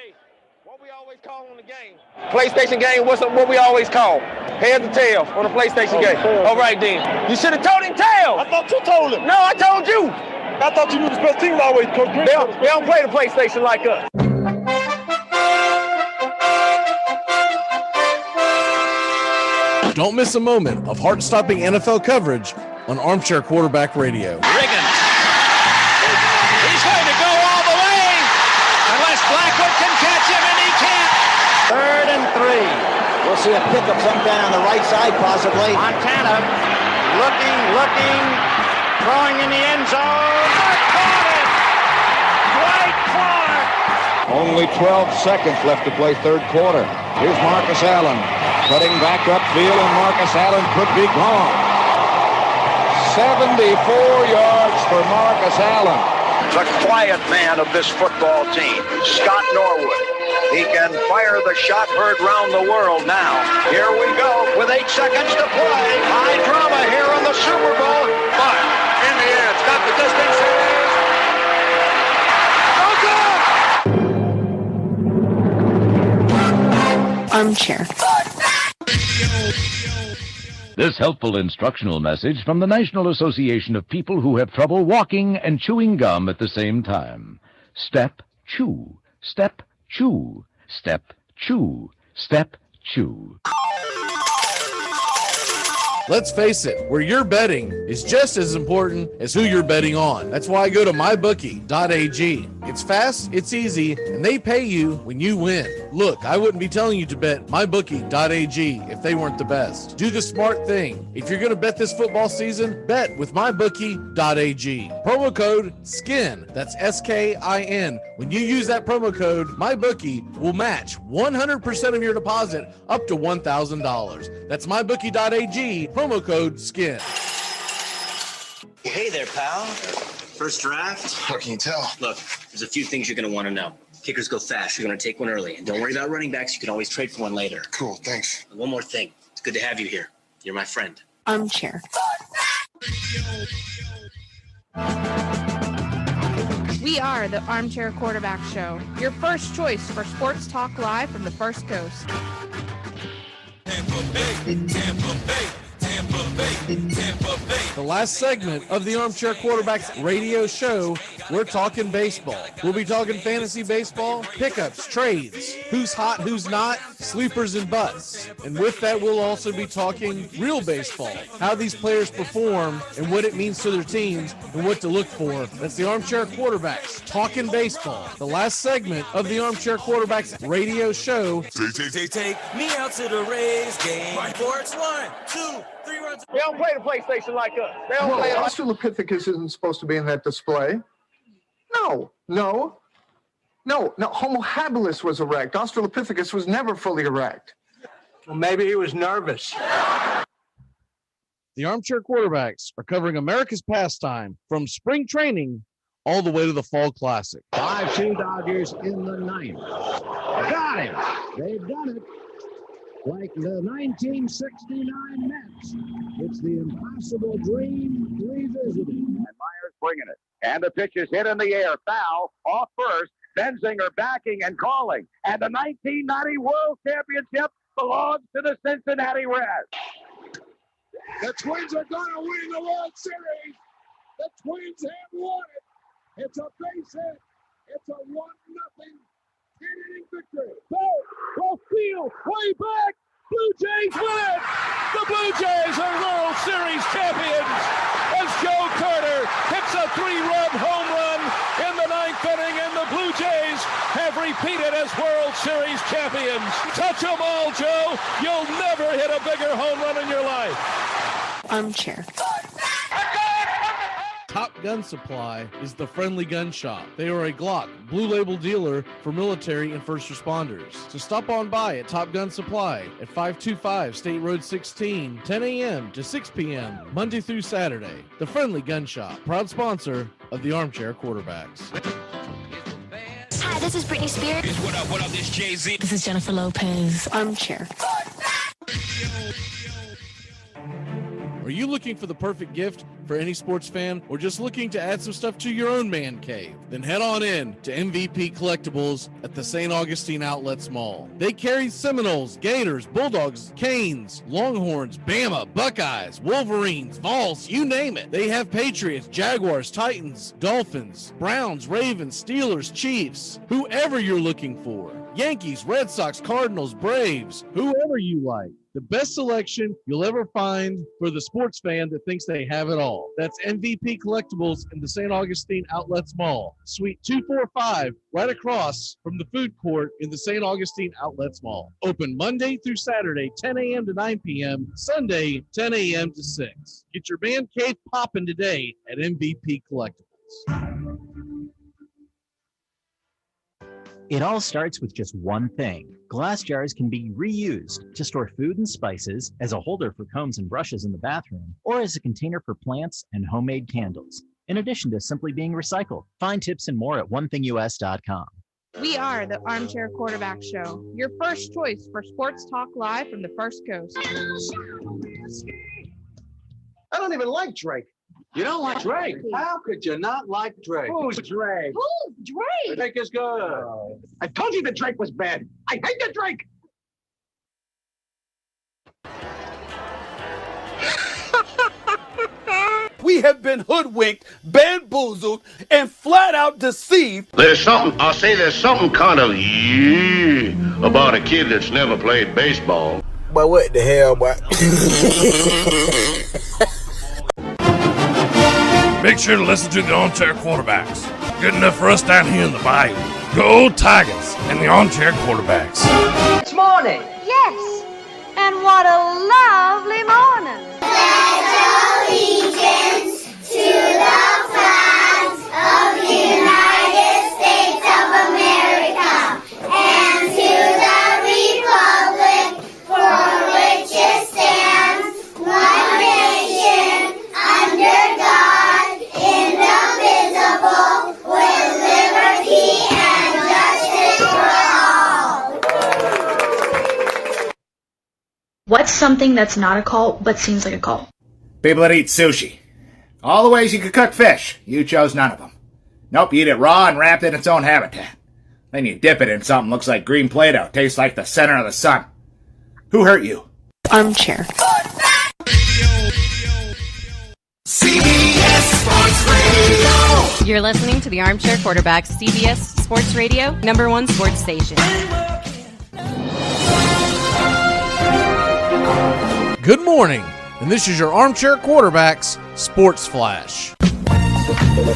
Hey, what we always call on the game? PlayStation game, what we always call? Heads or tails on the PlayStation game. All right, then. You should have told him tails. I thought you told him. No, I told you. I thought you knew the special teams always, Coach Green. They don't play the PlayStation like us. Don't miss a moment of heart-stopping NFL coverage on Armchair Quarterback Radio. Riggins. He's going to go all the way unless Blackwood can catch him, and he can't. 3rd and 3. We'll see a pickup sometime on the right side, possibly. Montana looking, throwing in the end zone. Caught it! Dwight Clark! Only 12 seconds left to play third quarter. Here's Marcus Allen cutting back upfield, and Marcus Allen could be gone. 74 yards for Marcus Allen. The quiet man of this football team, Scott Norwood. He can fire the shot heard round the world now. Here we go with 8 seconds to play. High drama here on the Super Bowl. But in the air, it's got the distance. Oh, good! Armchair. This helpful instructional message from the National Association of People Who Have Trouble Walking and Chewing Gum at the same time. Step, chew. Step, chew. Step, chew. Step, chew. Let's face it, where you're betting is just as important as who you're betting on. That's why I go to mybookie.ag. It's fast, it's easy, and they pay you when you win. Look, I wouldn't be telling you to bet mybookie.ag if they weren't the best. Do the smart thing. If you're going to bet this football season, bet with mybookie.ag. Promo code SKIN, that's SKIN. When you use that promo code, MyBookie will match 100% of your deposit up to $1,000. That's mybookie.ag, promo code SKIN. Hey there, pal. First draft? How can you tell? Look, there's a few things you're going to want to know. Kickers go fast. You're going to take one early. And don't worry about running backs. You can always trade for one later. Cool, thanks. And one more thing. It's good to have you here. You're my friend. Armchair. We are the Armchair Quarterback Show, your first choice for sports talk live from the First Coast. The last segment of the Armchair Quarterbacks radio show, we're talking baseball. We'll be talking fantasy baseball, pickups, trades, who's hot, who's not, sleepers and busts. And with that, we'll also be talking real baseball, how these players perform and what it means to their teams and what to look for. That's the Armchair Quarterbacks talking baseball. The last segment of the Armchair Quarterbacks radio show. Take me out to the Rays game. For it's 1, 2, 3 runs. They don't play the PlayStation like us. They don't play Australopithecus isn't supposed to be in that display. No. Homo habilis was erect. Australopithecus was never fully erect. Well, maybe he was nervous. The Armchair Quarterbacks are covering America's pastime from spring training all the way to the Fall Classic. 5-2 Dodgers in the ninth. Got it. They've done it. Like the 1969 Mets. It's the impossible dream revisited. And Myers bringing it. And the pitch is hit in the air. Foul off first. Benzinger backing and calling. And the 1990 World Championship belongs to the Cincinnati Reds. The Twins are going to win the World Series. The Twins have won it. It's a base hit. It's a 1-0 inning victory. Oh, field, way back. Blue Jays win it. The Blue Jays are World Series champions as Joe Carter hits a 3-run home run in the 9th inning, and the Blue Jays have repeated as World Series champions. Touch them all, Joe. You'll never hit a bigger home run in your life. Armchair. Top Gun Supply is the friendly gun shop. They are a Glock Blue Label dealer for military and first responders. So stop on by at Top Gun Supply at 525 State Road 16, 10 a.m. to 6 p.m., Monday through Saturday. The Friendly Gun Shop, proud sponsor of the Armchair Quarterbacks. Hi, this is Britney Spears. What up, this Jay-Z. This is Jennifer Lopez. Armchair. Are you looking for the perfect gift for any sports fan, or just looking to add some stuff to your own man cave? Then head on in to MVP Collectibles at the St. Augustine Outlets Mall. They carry Seminoles, Gators, Bulldogs, Canes, Longhorns, Bama, Buckeyes, Wolverines, Vols, you name it. They have Patriots, Jaguars, Titans, Dolphins, Browns, Ravens, Steelers, Chiefs, whoever you're looking for. Yankees, Red Sox, Cardinals, Braves, whoever you like. The best selection you'll ever find for the sports fan that thinks they have it all. That's MVP Collectibles in the St. Augustine Outlets Mall, Suite 245, right across from the food court in the St. Augustine Outlets Mall. Open Monday through Saturday, 10 a.m. to 9 p.m., Sunday, 10 a.m. to 6. Get your man cave popping today at MVP Collectibles. It all starts with just one thing. Glass jars can be reused to store food and spices, as a holder for combs and brushes in the bathroom, or as a container for plants and homemade candles, in addition to simply being recycled. Find tips and more at onethingus.com. We are the Armchair Quarterback Show, your first choice for sports talk live from the First Coast. I don't even like Drake. You don't like Drake? How could you not like Drake? Who's Drake? Who's Drake? Drake is good. I told you that Drake was bad. I hate the Drake. We have been hoodwinked, bamboozled, and flat out deceived. There's something kind of about a kid that's never played baseball. But what the hell, boy? Make sure to listen to the Armchair Quarterbacks. Good enough for us down here in the bayou. Go Tigers and the Armchair Quarterbacks. It's morning. Yes, and what a lovely morning. Pledge allegiance to the flag of the United States of America and to the republic for which it stands, one nation, under God, indivisible, with liberty and justice for all. What's something that's not a cult but seems like a cult? People that eat sushi. All the ways you could cook fish, you chose none of them. Nope, you eat it raw and wrapped in its own habitat. Then you dip it in something looks like green Play-Doh, tastes like the center of the sun. Who hurt you? Armchair. CBS Sports Radio. You're listening to the Armchair Quarterbacks, CBS Sports Radio, #1 sports station. Good morning, and this is your Armchair Quarterbacks Sports Flash.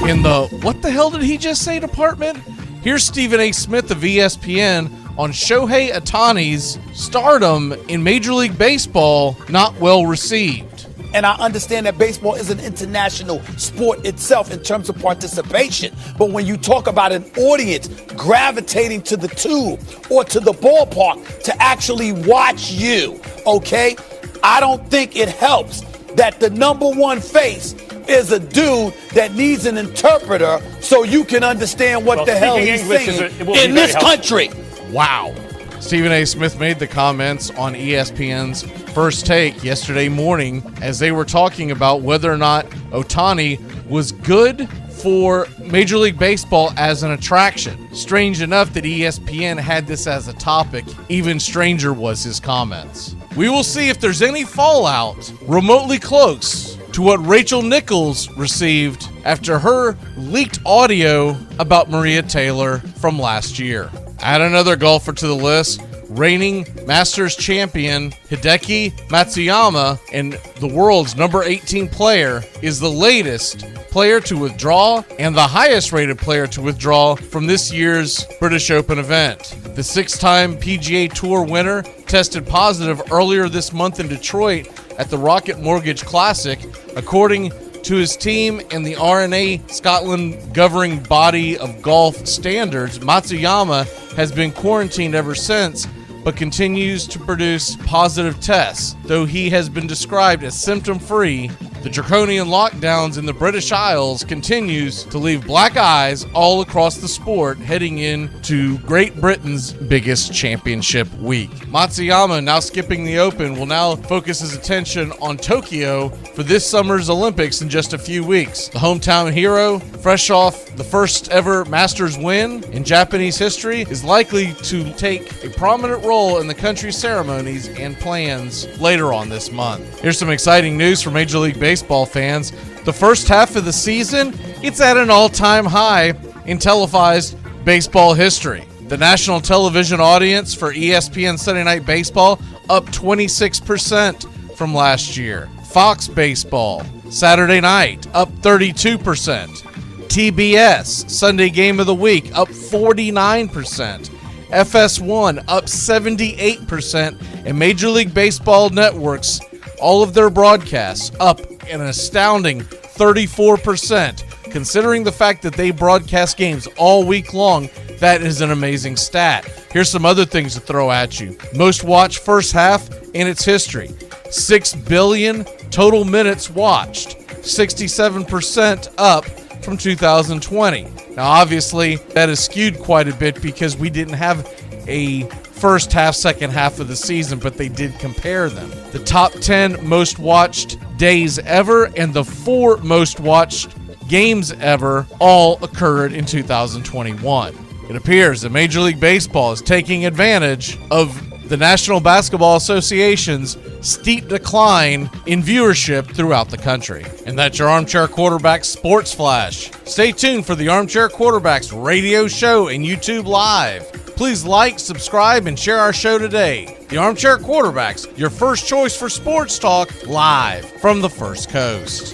In the what the hell did he just say department, here's Stephen A. Smith of ESPN on Shohei Ohtani's stardom in Major League Baseball not well received. And I understand that baseball is an international sport itself in terms of participation. But when you talk about an audience gravitating to the tube or to the ballpark to actually watch you, okay, I don't think it helps that the #1 face is a dude that needs an interpreter so you can understand what the hell he's saying in this country. Wow. Stephen A. Smith made the comments on ESPN's First Take yesterday morning as they were talking about whether or not Ohtani was good for Major League Baseball as an attraction. Strange enough that ESPN had this as a topic. Even stranger was his comments. We will see if there's any fallout remotely close to what Rachel Nichols received after her leaked audio about Maria Taylor from last year. Add another golfer to the list, reigning Masters champion Hideki Matsuyama, and the world's number 18 player, is the latest player to withdraw and the highest rated player to withdraw from this year's British Open event. The 6-time PGA Tour winner tested positive earlier this month in Detroit at the Rocket Mortgage Classic, according to his team and the R&A Scotland governing body of golf standards. Matsuyama has been quarantined ever since, but continues to produce positive tests, though he has been described as symptom-free The draconian lockdowns in the British Isles continues to leave black eyes all across the sport heading into Great Britain's biggest championship week. Matsuyama, now skipping the Open, will now focus his attention on Tokyo for this summer's Olympics in just a few weeks. The hometown hero, fresh off the first ever Masters win in Japanese history, is likely to take a prominent role in the country's ceremonies and plans later on this month. Here's some exciting news for Major League Baseball fans. The first half of the season, it's at an all-time high in televised baseball history. The national television audience for ESPN Sunday Night Baseball up 26% from last year. Fox Baseball Saturday night up 32%. TBS Sunday Game of the Week up 49%. FS1 up 78%, and Major League Baseball Networks, all of their broadcasts up an astounding 34%. Considering the fact that they broadcast games all week long, that is an amazing stat. Here's some other things to throw at you. Most watched first half in its history. 6 billion total minutes watched, 67% up from 2020. Now, obviously, that is skewed quite a bit because we didn't have a first half, second half of the season, but they did compare them. The top 10 most watched days ever and the 4 most watched games ever all occurred in 2021. It appears that Major League Baseball is taking advantage of the National Basketball Association's steep decline in viewership throughout the country. And that's your Armchair Quarterback Sports Flash. Stay tuned for the Armchair Quarterbacks radio show and YouTube Live. Please like, subscribe, and share our show today. The Armchair Quarterbacks, your first choice for sports talk, live from the First Coast.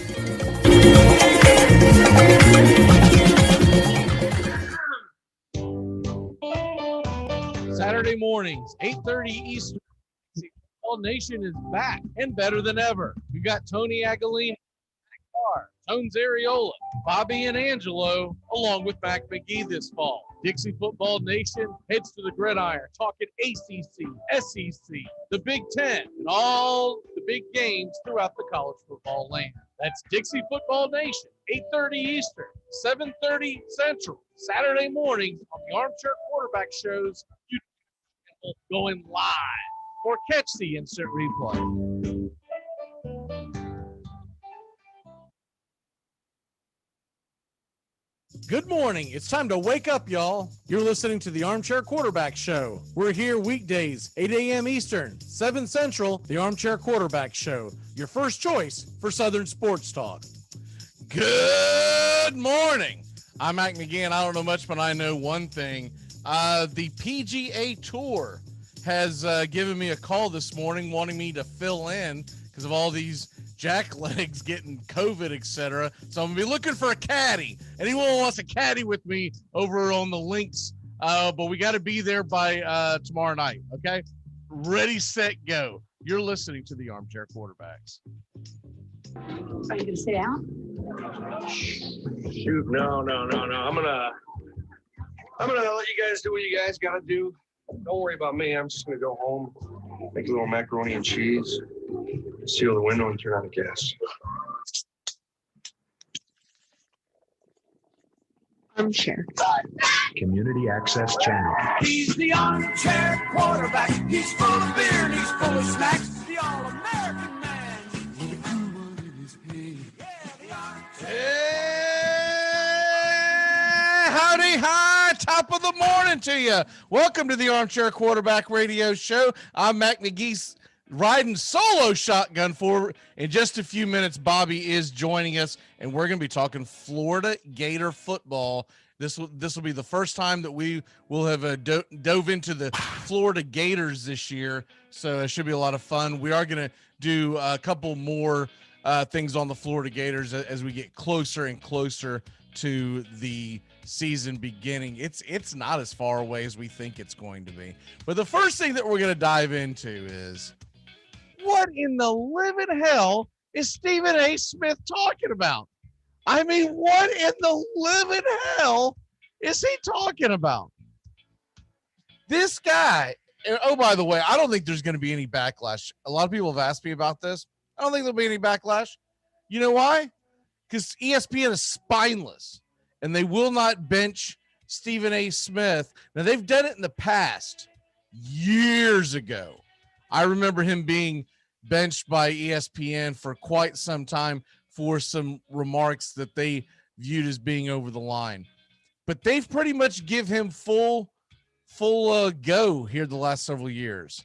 Saturday mornings, 8:30 Eastern. All Nation is back and better than ever. We got Tony Agolini, Tones Ariola, Bobby and Angelo, along with Mac McGee this fall. Dixie Football Nation heads to the gridiron, talking ACC, SEC, the Big Ten, and all the big games throughout the college football land. That's Dixie Football Nation, 8:30 Eastern, 7:30 Central, Saturday mornings on the Armchair Quarterback Show's YouTube channel, going live, or catch the instant replay. Good morning. It's time to wake up, y'all. You're listening to the Armchair Quarterback Show. We're here weekdays, 8 a.m. Eastern, 7 Central, the Armchair Quarterback Show, your first choice for Southern sports talk. Good morning. I'm Mac McGee, and I don't know much, but I know one thing. The PGA Tour has given me a call this morning wanting me to fill in because of all these jacklegs getting COVID, etc. So I'm going to be looking for a caddy. Anyone who wants a caddy with me over on the links, but we got to be there by tomorrow night, okay? Ready, set, go. You're listening to the Armchair Quarterbacks. Are you going to sit down? Shoot, no. I'm gonna let you guys do what you guys gotta do. Don't worry about me. I'm just gonna go home, make a little macaroni and cheese, seal the window, and turn on the gas. Armchair. Community Access Channel. He's the armchair quarterback. He's full of beer and he's full of snacks. The all-American man. With a cool one in his head. Yeah, the armchair. Howdy, hi, top of the morning to you. Welcome to the Armchair Quarterback Radio Show. I'm Mac McGee, riding solo shotgun for in just a few minutes. Bobby is joining us, and we're going to be talking Florida Gator football. This will be the first time that we will have dove into the Florida Gators this year, so it should be a lot of fun. We are going to do a couple more things on the Florida Gators as we get closer and closer to the season beginning. It's not as far away as we think it's going to be. But the first thing that we're going to dive into is, what in the living hell is Stephen A. Smith talking about? I mean, what in the living hell is he talking about? This guy, oh, by the way, I don't think there's going to be any backlash. A lot of people have asked me about this. I don't think there'll be any backlash. You know why? Because ESPN is spineless, and they will not bench Stephen A. Smith. Now, they've done it in the past, years ago. I remember him being benched by ESPN for quite some time for some remarks that they viewed as being over the line. But they've pretty much give him full go here the last several years.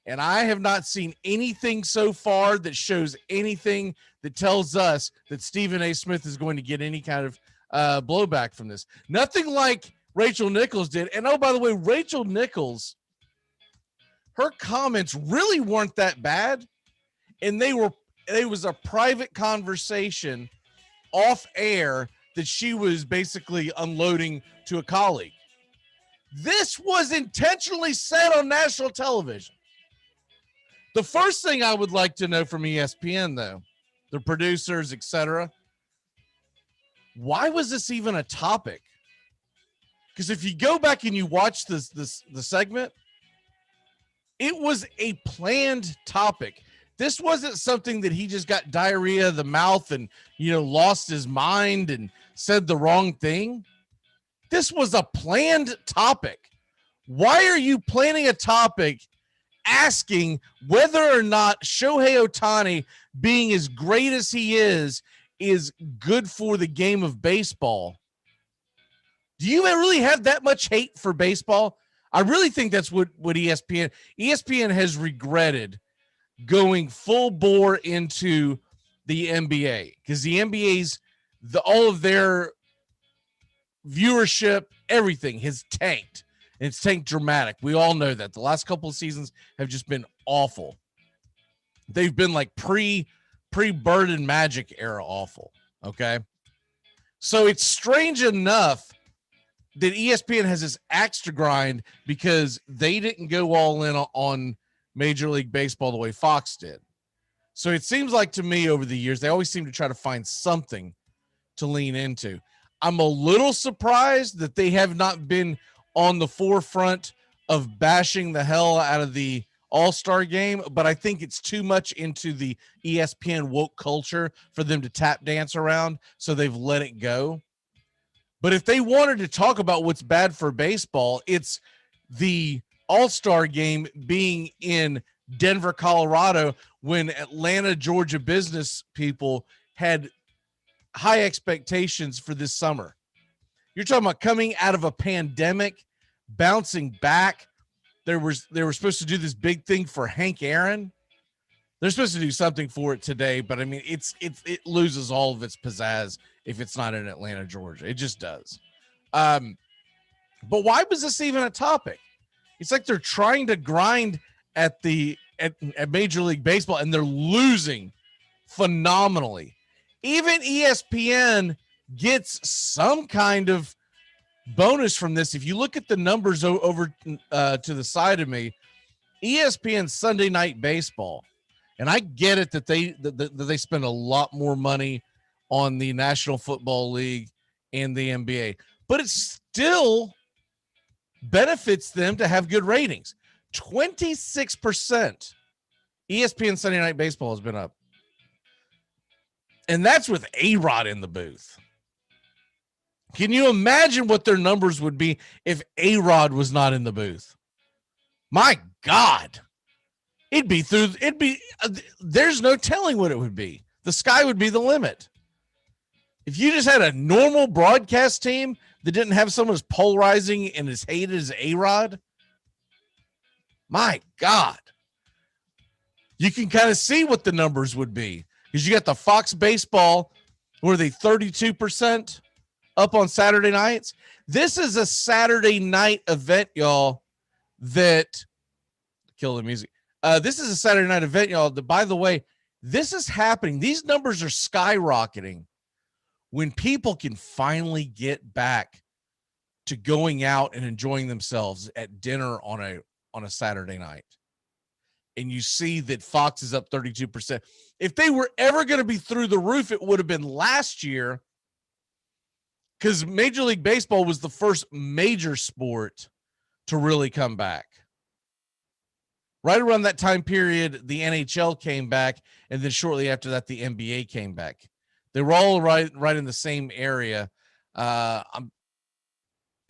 And I have not seen anything so far that shows anything that tells us that Stephen A. Smith is going to get any kind of blowback from this. Nothing like Rachel Nichols did. And oh, by the way, Rachel Nichols, her comments really weren't that bad. And it was a private conversation off air that she was basically unloading to a colleague. This was intentionally said on national television. The first thing I would like to know from ESPN, though, the producers, etc., why was this even a topic? Because if you go back and you watch the segment, it was a planned topic. This wasn't something that he just got diarrhea of the mouth and, lost his mind and said the wrong thing. This was a planned topic. Why are you planning a topic asking whether or not Shohei Ohtani being as great as he is good for the game of baseball? Do you really have that much hate for baseball? I really think that's what ESPN has regretted going full bore into the NBA, because the NBA's all of their viewership, everything has tanked. And it's tanked dramatic. We all know that. The last couple of seasons have just been awful. They've been like pre-Bird and Magic era awful. Okay. So it's strange enough that ESPN has this axe to grind because they didn't go all in on Major League Baseball the way Fox did. So it seems like to me over the years, they always seem to try to find something to lean into. I'm a little surprised that they have not been on the forefront of bashing the hell out of the All-Star game, but I think it's too much into the ESPN woke culture for them to tap dance around, so they've let it go. But if they wanted to talk about what's bad for baseball, it's the All-Star game being in Denver, Colorado, when Atlanta, Georgia business people had high expectations for this summer. You're talking about coming out of a pandemic, bouncing back. They were supposed to do this big thing for Hank Aaron. They're supposed to do something for it today, but I mean, it loses all of its pizzazz if it's not in Atlanta, Georgia. It just does. But why was this even a topic? It's like they're trying to grind at Major League Baseball, and they're losing phenomenally. Even ESPN gets some kind of bonus from this. If you look at the numbers over to the side of me, ESPN Sunday Night Baseball, and I get it that they spend a lot more money on the National Football League and the NBA, but it still benefits them to have good ratings. 26% ESPN Sunday Night Baseball has been up. And that's with A-Rod in the booth. Can you imagine what their numbers would be if A-Rod was not in the booth? My God. There's no telling what it would be. The sky would be the limit. If you just had a normal broadcast team that didn't have someone as polarizing and as hated as A-Rod, my God. You can kind of see what the numbers would be. Because you got the Fox Baseball, where they 32% up on Saturday nights. This is a Saturday night event, y'all, that kill the music. This is a Saturday night event, y'all, that, by the way, this is happening. These numbers are skyrocketing when people can finally get back to going out and enjoying themselves at dinner on a Saturday night. And you see that Fox is up 32%. If they were ever going to be through the roof, it would have been last year, because Major League Baseball was the first major sport to really come back. Right around that time period, the NHL came back, and then shortly after that, the NBA came back. They were all right in the same area. I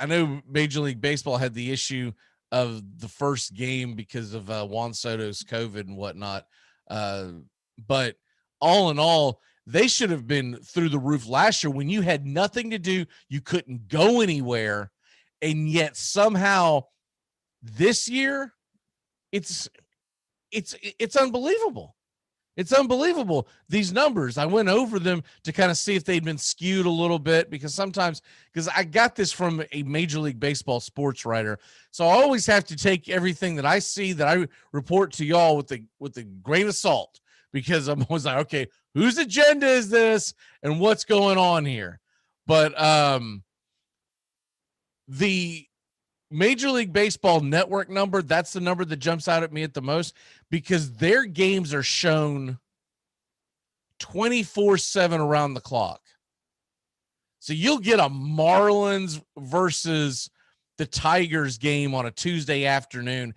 know Major League Baseball had the issue of the first game because of Juan Soto's COVID and whatnot. But all in all, they should have been through the roof last year when you had nothing to do. You couldn't go anywhere. And yet somehow this year, it's unbelievable. It's unbelievable. These numbers, I went over them to kind of see if they'd been skewed a little bit, because I got this from a Major League Baseball sports writer. So I always have to take everything that I see that I report to y'all with a grain of salt, because I'm always like, okay, whose agenda is this and what's going on here? But the Major League Baseball network number, that's the number that jumps out at me at the most, because their games are shown 24/7 around the clock. So you'll get a Marlins versus the Tigers game on a Tuesday afternoon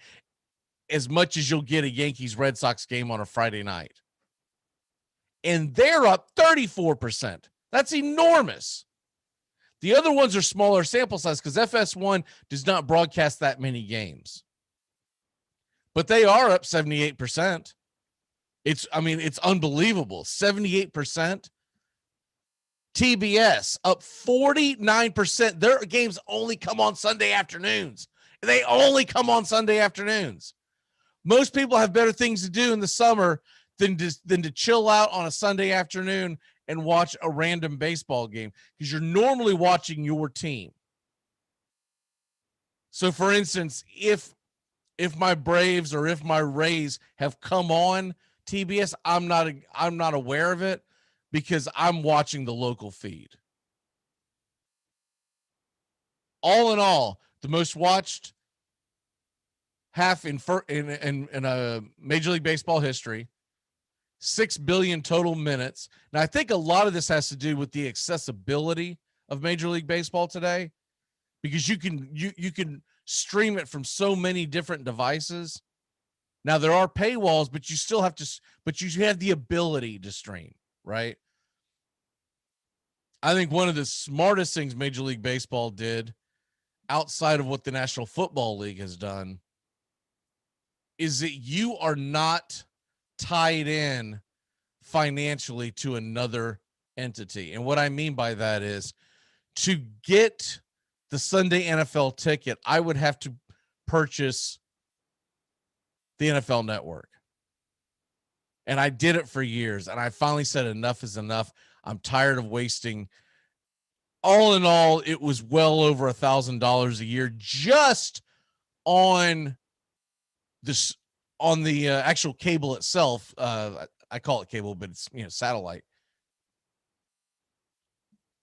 as much as you'll get a Yankees Red Sox game on a Friday night. And they're up 34%. That's enormous. The other ones are smaller sample size because FS1 does not broadcast that many games. But they are up 78%. It's unbelievable. 78%. TBS up 49%. Their games only come on Sunday afternoons. They only come on Sunday afternoons. Most people have better things to do in the summer than to chill out on a Sunday afternoon and watch a random baseball game, because you're normally watching your team. So for instance, if my Braves or if my Rays have come on TBS, I'm not aware of it because I'm watching the local feed. All in all, the most watched half in a Major League Baseball history. 6 billion total minutes. Now, I think a lot of this has to do with the accessibility of Major League Baseball today, because you can stream it from so many different devices. Now, there are paywalls, but you have the ability to stream, right? I think one of the smartest things Major League Baseball did, outside of what the National Football League has done, is that you are not tied in financially to another entity. And what I mean by that is, to get the Sunday NFL ticket, I would have to purchase the NFL Network. And I did it for years, and I finally said enough is enough. I'm tired of wasting. All in all, it was well over $1,000 a year just on this, on the actual cable itself. I call it cable, but it's satellite.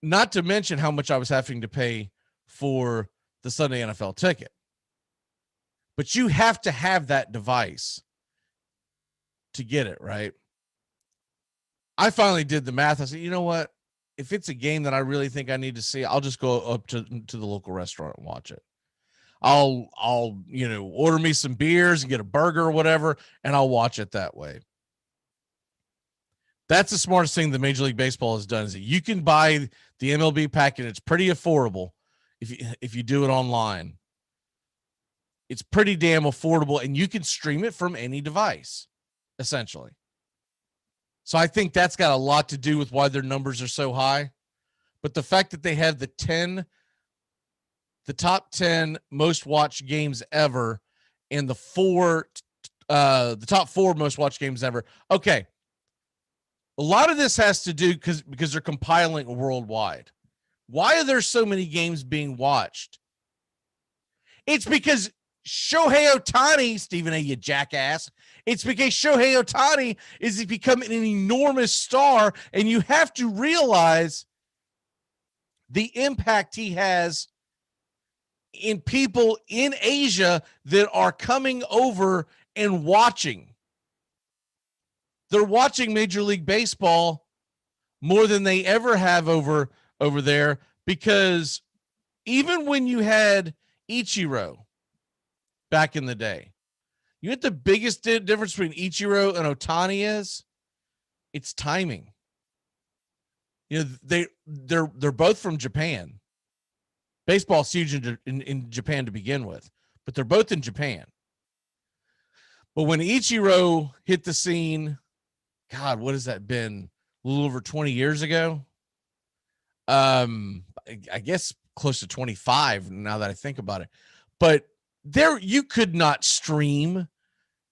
Not to mention how much I was having to pay for the Sunday NFL ticket. But you have to have that device to get it, right? I finally did the math. I said, you know what? If it's a game that I really think I need to see, I'll just go up to the local restaurant and watch it. I'll order me some beers and get a burger or whatever, and I'll watch it that way. That's the smartest thing that Major League Baseball has done, is that you can buy the MLB packet. It's pretty affordable if you do it online. It's pretty damn affordable, and you can stream it from any device, essentially. So I think that's got a lot to do with why their numbers are so high. But the fact that they have the top 10 most watched games ever, and the top 4 most watched games ever. Okay. A lot of this has to do because they're compiling worldwide. Why are there so many games being watched? It's because Shohei Ohtani, Stephen A., you jackass. It's because Shohei Ohtani is becoming an enormous star, and you have to realize the impact he has in people in Asia that are coming over and watching. They're watching Major League Baseball more than they ever have over there, because even when you had Ichiro back in the day, You know what the biggest difference between Ichiro and Ohtani is? It's timing. You know, they're both from Japan. Baseball's huge in Japan to begin with, but they're both in Japan. But when Ichiro hit the scene, God, what has that been? A little over 20 years ago. I guess close to 25 now that I think about it. But there, you could not stream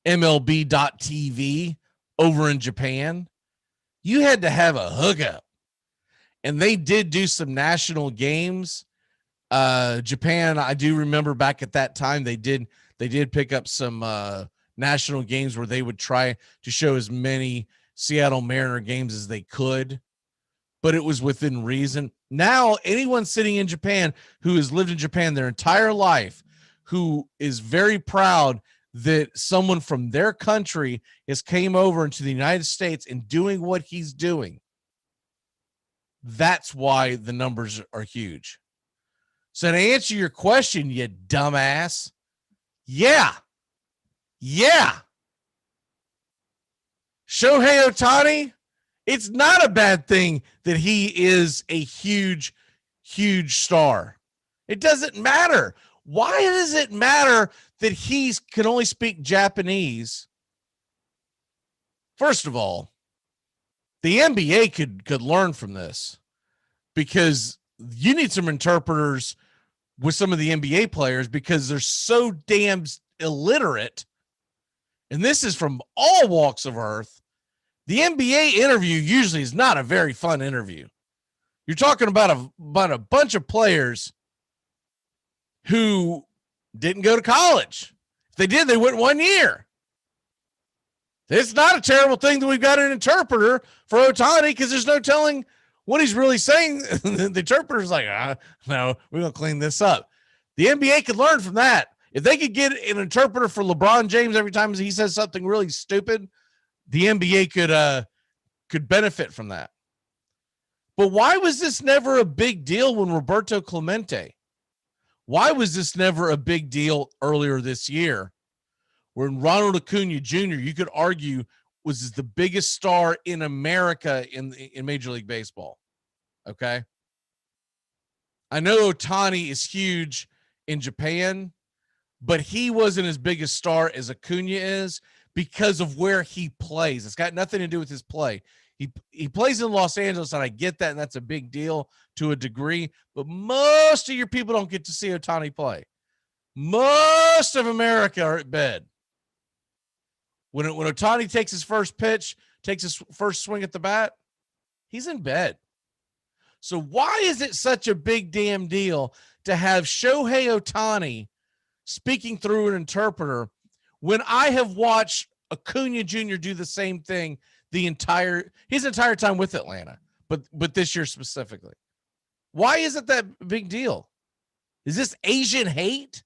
MLB.TV over in Japan. You had to have a hookup. And they did do some national games. Japan, I do remember back at that time, they did pick up some national games where they would try to show as many Seattle Mariner games as they could, but it was within reason. Now, anyone sitting in Japan who has lived in Japan their entire life, who is very proud that someone from their country has came over into the United States and doing what he's doing, that's why the numbers are huge. So to answer your question, you dumbass, yeah. Shohei Ohtani, it's not a bad thing that he is a huge, huge star. It doesn't matter. Why does it matter that he can only speak Japanese? First of all, the NBA could learn from this, because you need some interpreters with some of the NBA players because they're so damn illiterate. And this is from all walks of earth. The NBA interview usually is not a very fun interview. You're talking about a bunch of players who didn't go to college. If they did, they went 1 year. It's not a terrible thing that we've got an interpreter for Ohtani, because there's no telling what he's really saying. The interpreter's like, no, we're going to clean this up. The NBA could learn from that. If they could get an interpreter for LeBron James every time he says something really stupid, the NBA could benefit from that. But why was this never a big deal when Roberto Clemente? Why was this never a big deal earlier this year when Ronald Acuna Jr., you could argue, was the biggest star in America in Major League Baseball? Okay. I know Ohtani is huge in Japan, but he wasn't as big a star as Acuna is because of where he plays. It's got nothing to do with his play. He plays in Los Angeles, and I get that, and that's a big deal to a degree, but most of your people don't get to see Ohtani play. Most of America are at bed. When Ohtani takes his first pitch, takes his first swing at the bat, he's in bed. So why is it such a big damn deal to have Shohei Ohtani speaking through an interpreter when I have watched Acuna Jr. do the same thing his entire time with Atlanta, but this year specifically? Why is it that big deal? Is this Asian hate?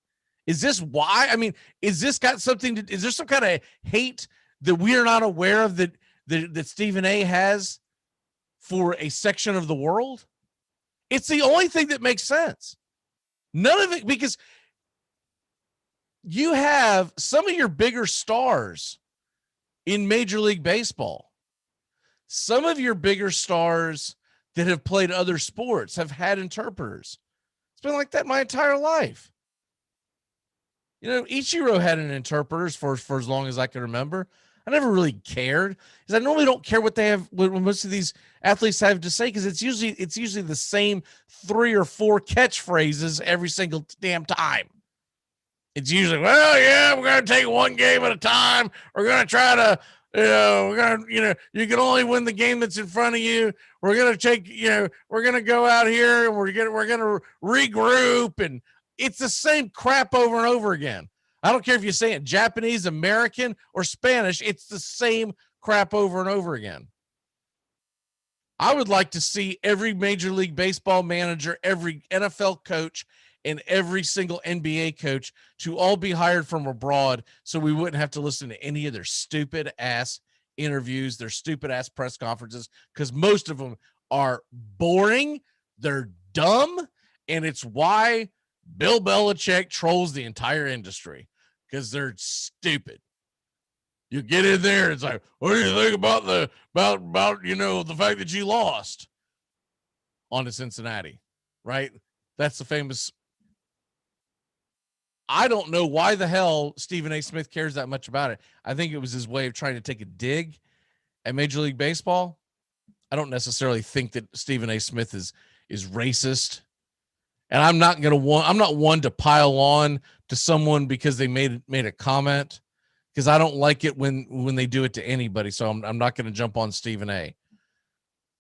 Is this why? I mean, is there some kind of hate that we are not aware of that Stephen A has for a section of the world? It's the only thing that makes sense. None of it, because you have some of your bigger stars in Major League Baseball. Some of your bigger stars that have played other sports have had interpreters. It's been like that my entire life. You know, Ichiro had an interpreter for as long as I can remember. I never really cared, because I normally don't care what most of these athletes have to say, because it's usually the same 3 or 4 catchphrases every single damn time. It's usually, well, yeah, we're going to take one game at a time. We're going to try to, you can only win the game that's in front of you. We're going to we're going to go out here and we're going to regroup. And it's the same crap over and over again. I don't care if you say it Japanese, American, or Spanish. It's the same crap over and over again. I would like to see every Major League Baseball manager, every NFL coach, and every single NBA coach to all be hired from abroad, so we wouldn't have to listen to any of their stupid ass interviews, their stupid ass press conferences, because most of them are boring, they're dumb, and it's why Bill Belichick trolls the entire industry, because they're stupid. You get in there and it's like, what do you think about the fact that you lost on to Cincinnati, right? That's the famous. I don't know why the hell Stephen A. Smith cares that much about it. I think it was his way of trying to take a dig at Major League Baseball. I don't necessarily think that Stephen A. Smith is racist. And I'm not one to pile on to someone because they made a comment, because I don't like it when they do it to anybody. So I'm not going to jump on Stephen A.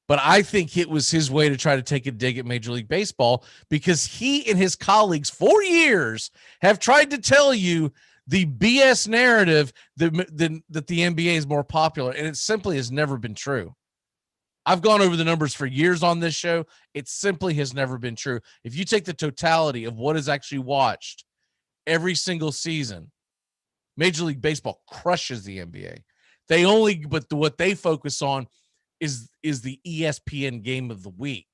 But I think it was his way to try to take a dig at Major League Baseball, because he and his colleagues for years have tried to tell you the BS narrative that the NBA is more popular, and it simply has never been true. I've gone over the numbers for years on this show. It simply has never been true. If you take the totality of what is actually watched every single season, Major League Baseball crushes the NBA. But what they focus on is the ESPN game of the week.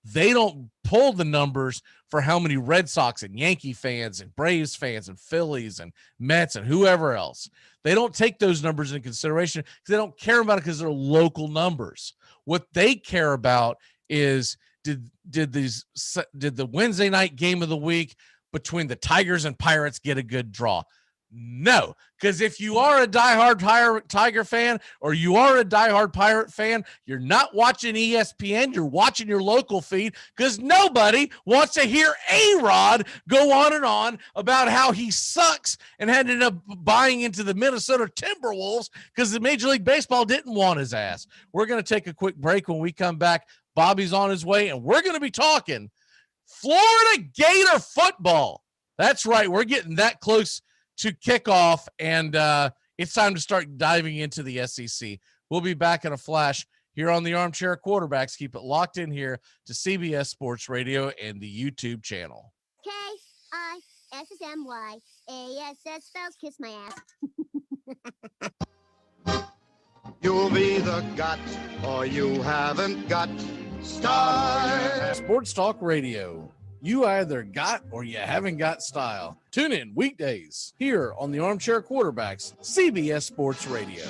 They don't pull the numbers for how many Red Sox and Yankee fans and Braves fans and Phillies and Mets and whoever else. They don't take those numbers into consideration because they don't care about it, because they're local numbers. What they care about is did the Wednesday night game of the week between the Tigers and Pirates get a good draw? No, because if you are a diehard Tiger fan or you are a diehard Pirate fan, you're not watching ESPN, you're watching your local feed, because nobody wants to hear A-Rod go on and on about how he sucks and ended up buying into the Minnesota Timberwolves because the Major League Baseball didn't want his ass. We're going to take a quick break. When we come back, Bobby's on his way, and we're going to be talking Florida Gator football. That's right. We're getting that close to kickoff, and it's time to start diving into the SEC. We'll be back in a flash here on the Armchair Quarterbacks. Keep it locked in here to CBS Sports Radio and the YouTube channel. KISSMYASS spells kiss my ass. You've either got or you haven't got style. Sports Talk Radio. You either got or you haven't got style. Tune in weekdays here on the Armchair Quarterbacks, CBS Sports Radio.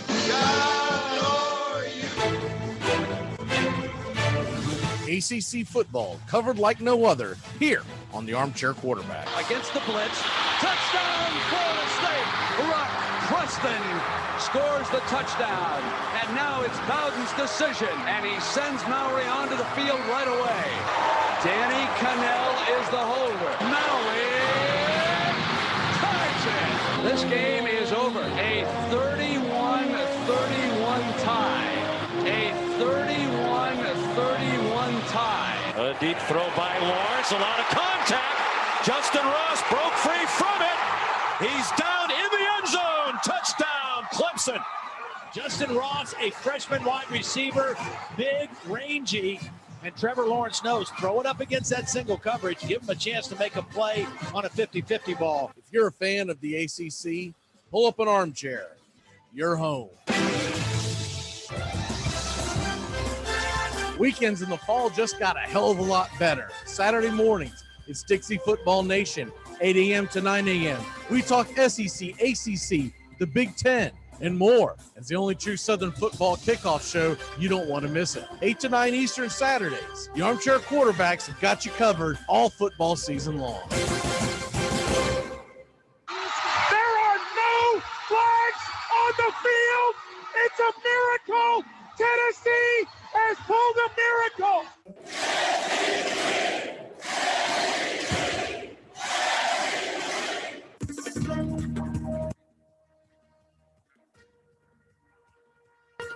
ACC football covered like no other here on the Armchair Quarterback. Against the blitz, touchdown Florida State. Brock Preston scores the touchdown, and now it's Bowden's decision, and he sends Mowry onto the field right away. Danny Cannell is the holder. Mowry ties it. This game is over. A 31-31 tie. A 31-31 tie. A deep throw by Lawrence. A lot of contact. Justin Ross broke free from it. He's down in the end zone. Touchdown, Clemson. Justin Ross, a freshman wide receiver, big, rangy. And Trevor Lawrence knows, throw it up against that single coverage, give him a chance to make a play on a 50-50 ball. If you're a fan of the ACC, pull up an armchair. You're home. Weekends in the fall just got a hell of a lot better. Saturday mornings, it's Dixie Football Nation, 8 a.m. to 9 a.m. We talk SEC, ACC, the Big Ten, and more. It's the only true Southern football kickoff show. You don't want to miss it. 8 to 9 Eastern Saturdays. The Armchair Quarterbacks have got you covered all football season long. There are no flags on the field. It's a miracle. Tennessee has pulled a miracle.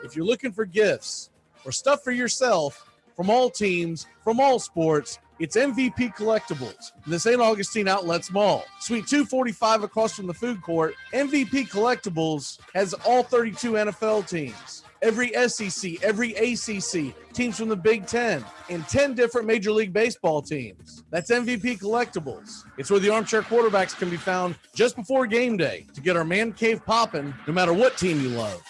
If you're looking for gifts or stuff for yourself from all teams, from all sports, it's MVP Collectibles in the St. Augustine Outlets Mall. Suite 245 across from the food court, MVP Collectibles has all 32 NFL teams, every SEC, every ACC, teams from the Big Ten, and 10 different Major League Baseball teams. That's MVP Collectibles. It's where the Armchair Quarterbacks can be found just before game day to get our man cave popping no matter what team you love.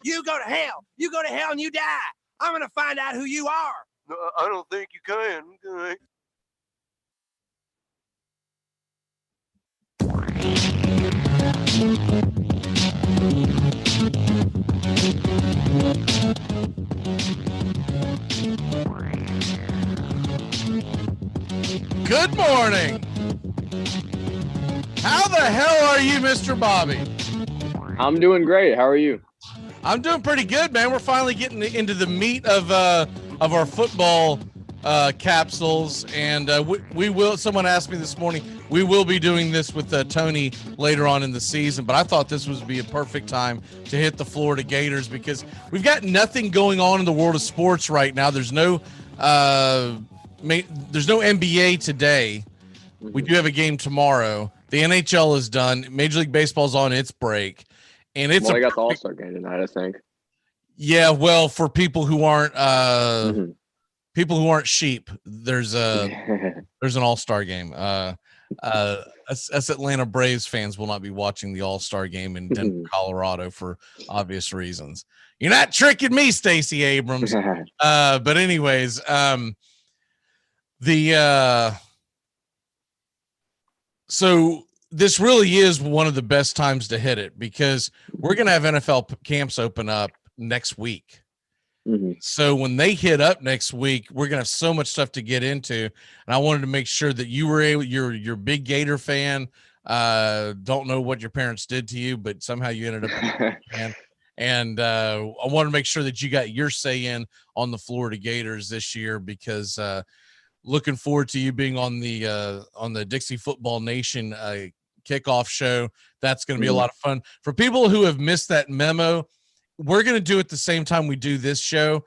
You go to hell. You go to hell and you die. I'm going to find out who you are. No, I don't think you can. Okay. Good morning. How the hell are you, Mr. Bobby? I'm doing great. How are you? I'm doing pretty good, man. We're finally getting into the meat of our football capsules, and we will. Someone asked me this morning. We will be doing this with Tony later on in the season, but I thought this would be a perfect time to hit the Florida Gators because we've got nothing going on in the world of sports right now. There's no NBA today. We do have a game tomorrow. The NHL is done. Major League Baseball's on its break, and it's I got the All-Star game tonight, I think. Yeah, well, for people who aren't sheep, there's an All-Star game. Us Atlanta Braves fans will not be watching the All-Star game in Denver, Colorado for obvious reasons. You're not tricking me, Stacey Abrams. But anyways, so this really is one of the best times to hit it because we're going to have NFL camps open up next week. So when they hit up next week, we're going to have so much stuff to get into. And I wanted to make sure that you were able, you're a big Gator fan. Don't know what your parents did to you, but somehow you ended up being a fan. And I want to make sure that you got your say in on the Florida Gators this year because looking forward to you being on the Dixie Football Nation kickoff show. That's going to be a lot of fun. For people who have missed that memo, we're going to do it the same time we do this show.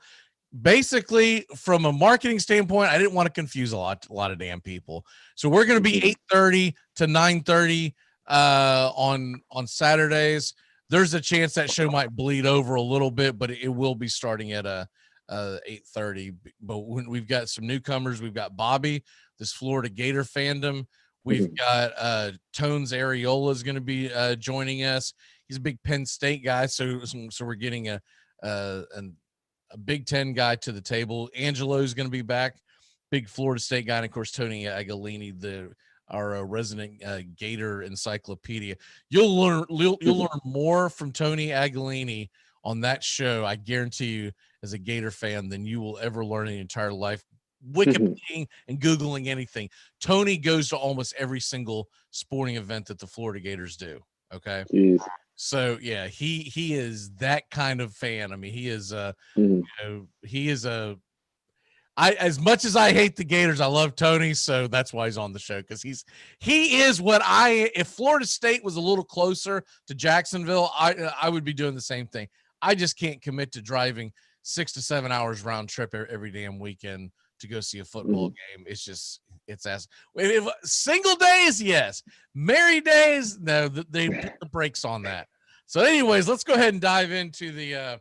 Basically, from a marketing standpoint, I didn't want to confuse a lot of damn people. So we're going to be 8:30 to 9:30 on Saturdays. There's a chance that show might bleed over a little bit, but it will be starting at 8:30. But when we've got some newcomers, we've got Bobby, this Florida Gator fandom. We've got Tones Areola is going to be joining us. He's a big Penn State guy, so we're getting a Big Ten guy to the table. Angelo is going to be back, big Florida State guy, and of course Tony Agolini, our resident Gator encyclopedia. You'll learn more from Tony Agolini on that show, I guarantee you, as a Gator fan, than you will ever learn in your entire life. Wikipediaing and Googling anything. Tony goes to almost every single sporting event that the Florida Gators do. Okay. Jeez. So yeah, he is that kind of fan. I mean, he is as much as I hate the Gators, I love Tony, so that's why he's on the show, because he is what if Florida State was a little closer to Jacksonville, I would be doing the same thing. I just can't commit to driving 6 to 7 hours round trip every damn weekend to go see a football game. It's ass. If single days, yes. Merry days, no. They put the brakes on that. So, anyways, let's go ahead and dive into the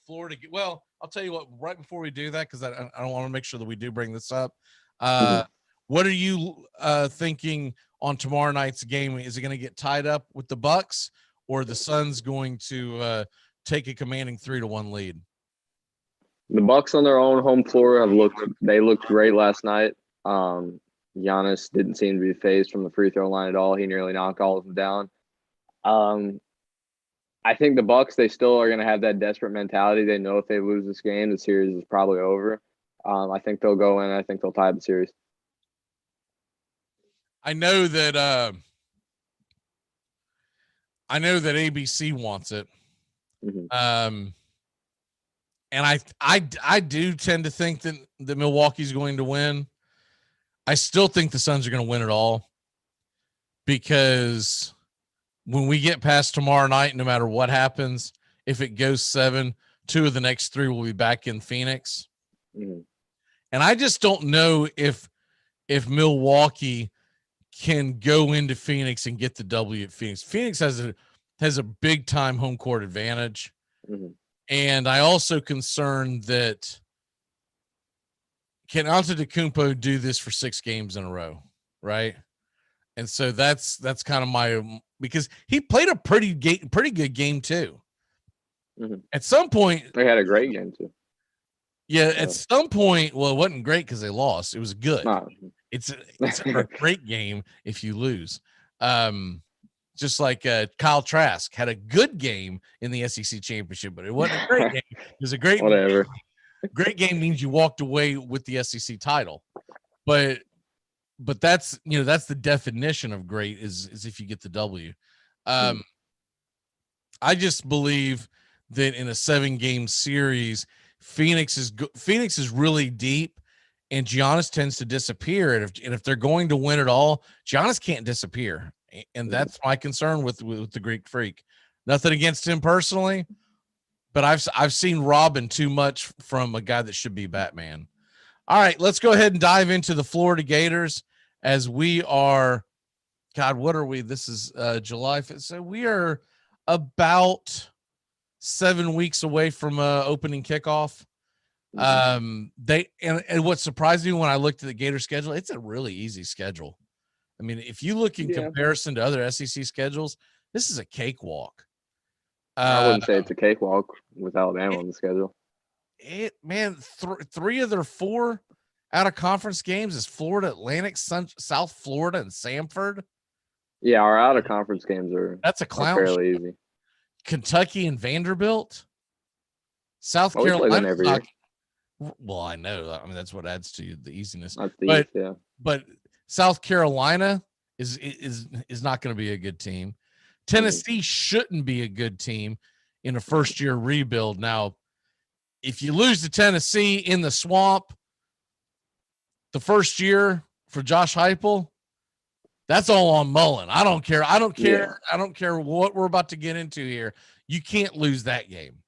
Florida. Well, I'll tell you what. Right before we do that, because I don't want to make sure that we do bring this up. What are you thinking on tomorrow night's game? Is it going to get tied up with the Bucks, or the Suns going to take a commanding 3-1 lead? The Bucks on their own home floor looked great last night. Giannis didn't seem to be phased from the free throw line at all. He nearly knocked all of them down. I think the Bucks, they still are going to have that desperate mentality. They know if they lose this game, the series is probably over. I think they'll go in. I think they'll tie the series. I know that ABC wants it. And I do tend to think that Milwaukee's going to win. I still think the Suns are going to win it all, because when we get past tomorrow night, no matter what happens, if it goes 7, 2 of the next 3 will be back in Phoenix. And I just don't know if Milwaukee can go into Phoenix and get the W at Phoenix. Phoenix has a big time home court advantage. And I also concerned that can Antetokounmpo do this for 6 games in a row, right? And so that's kind of because he played a pretty good game too. At some point, they had a great game too. Yeah, at some point, well, it wasn't great because they lost. It was good. It's a great game if you lose. Just like Kyle Trask had a good game in the SEC championship, but it wasn't a great game. It was a great Whatever. Great game means you walked away with the SEC title, but that's that's the definition of great is if you get the W. I just believe that in a 7-game series, Phoenix is really deep, and Giannis tends to disappear. And if they're going to win it all, Giannis can't disappear, and that's my concern with the Greek Freak. Nothing against him personally, but I've seen Robin too much from a guy that should be Batman. All right, let's go ahead and dive into the Florida Gators as we are. God, what are we? This is July 5th. So we are about 7 weeks away from opening kickoff. And what surprised me when I looked at the Gator schedule, it's a really easy schedule. I mean, if you look in comparison to other SEC schedules, this is a cakewalk. I wouldn't say it's a cakewalk with Alabama on the schedule. Three of their 4 out of conference games is Florida Atlantic, South Florida, and Samford. Yeah, our out of conference games that's a clown fairly easy. Kentucky and Vanderbilt, South Carolina. Well, I know. I mean, that's what adds to the easiness. But South Carolina is not going to be a good team. Tennessee shouldn't be a good team in a first-year rebuild. Now, if you lose to Tennessee in the swamp the first year for Josh Heupel, that's all on Mullen. I don't care. I don't care what we're about to get into here. You can't lose that game.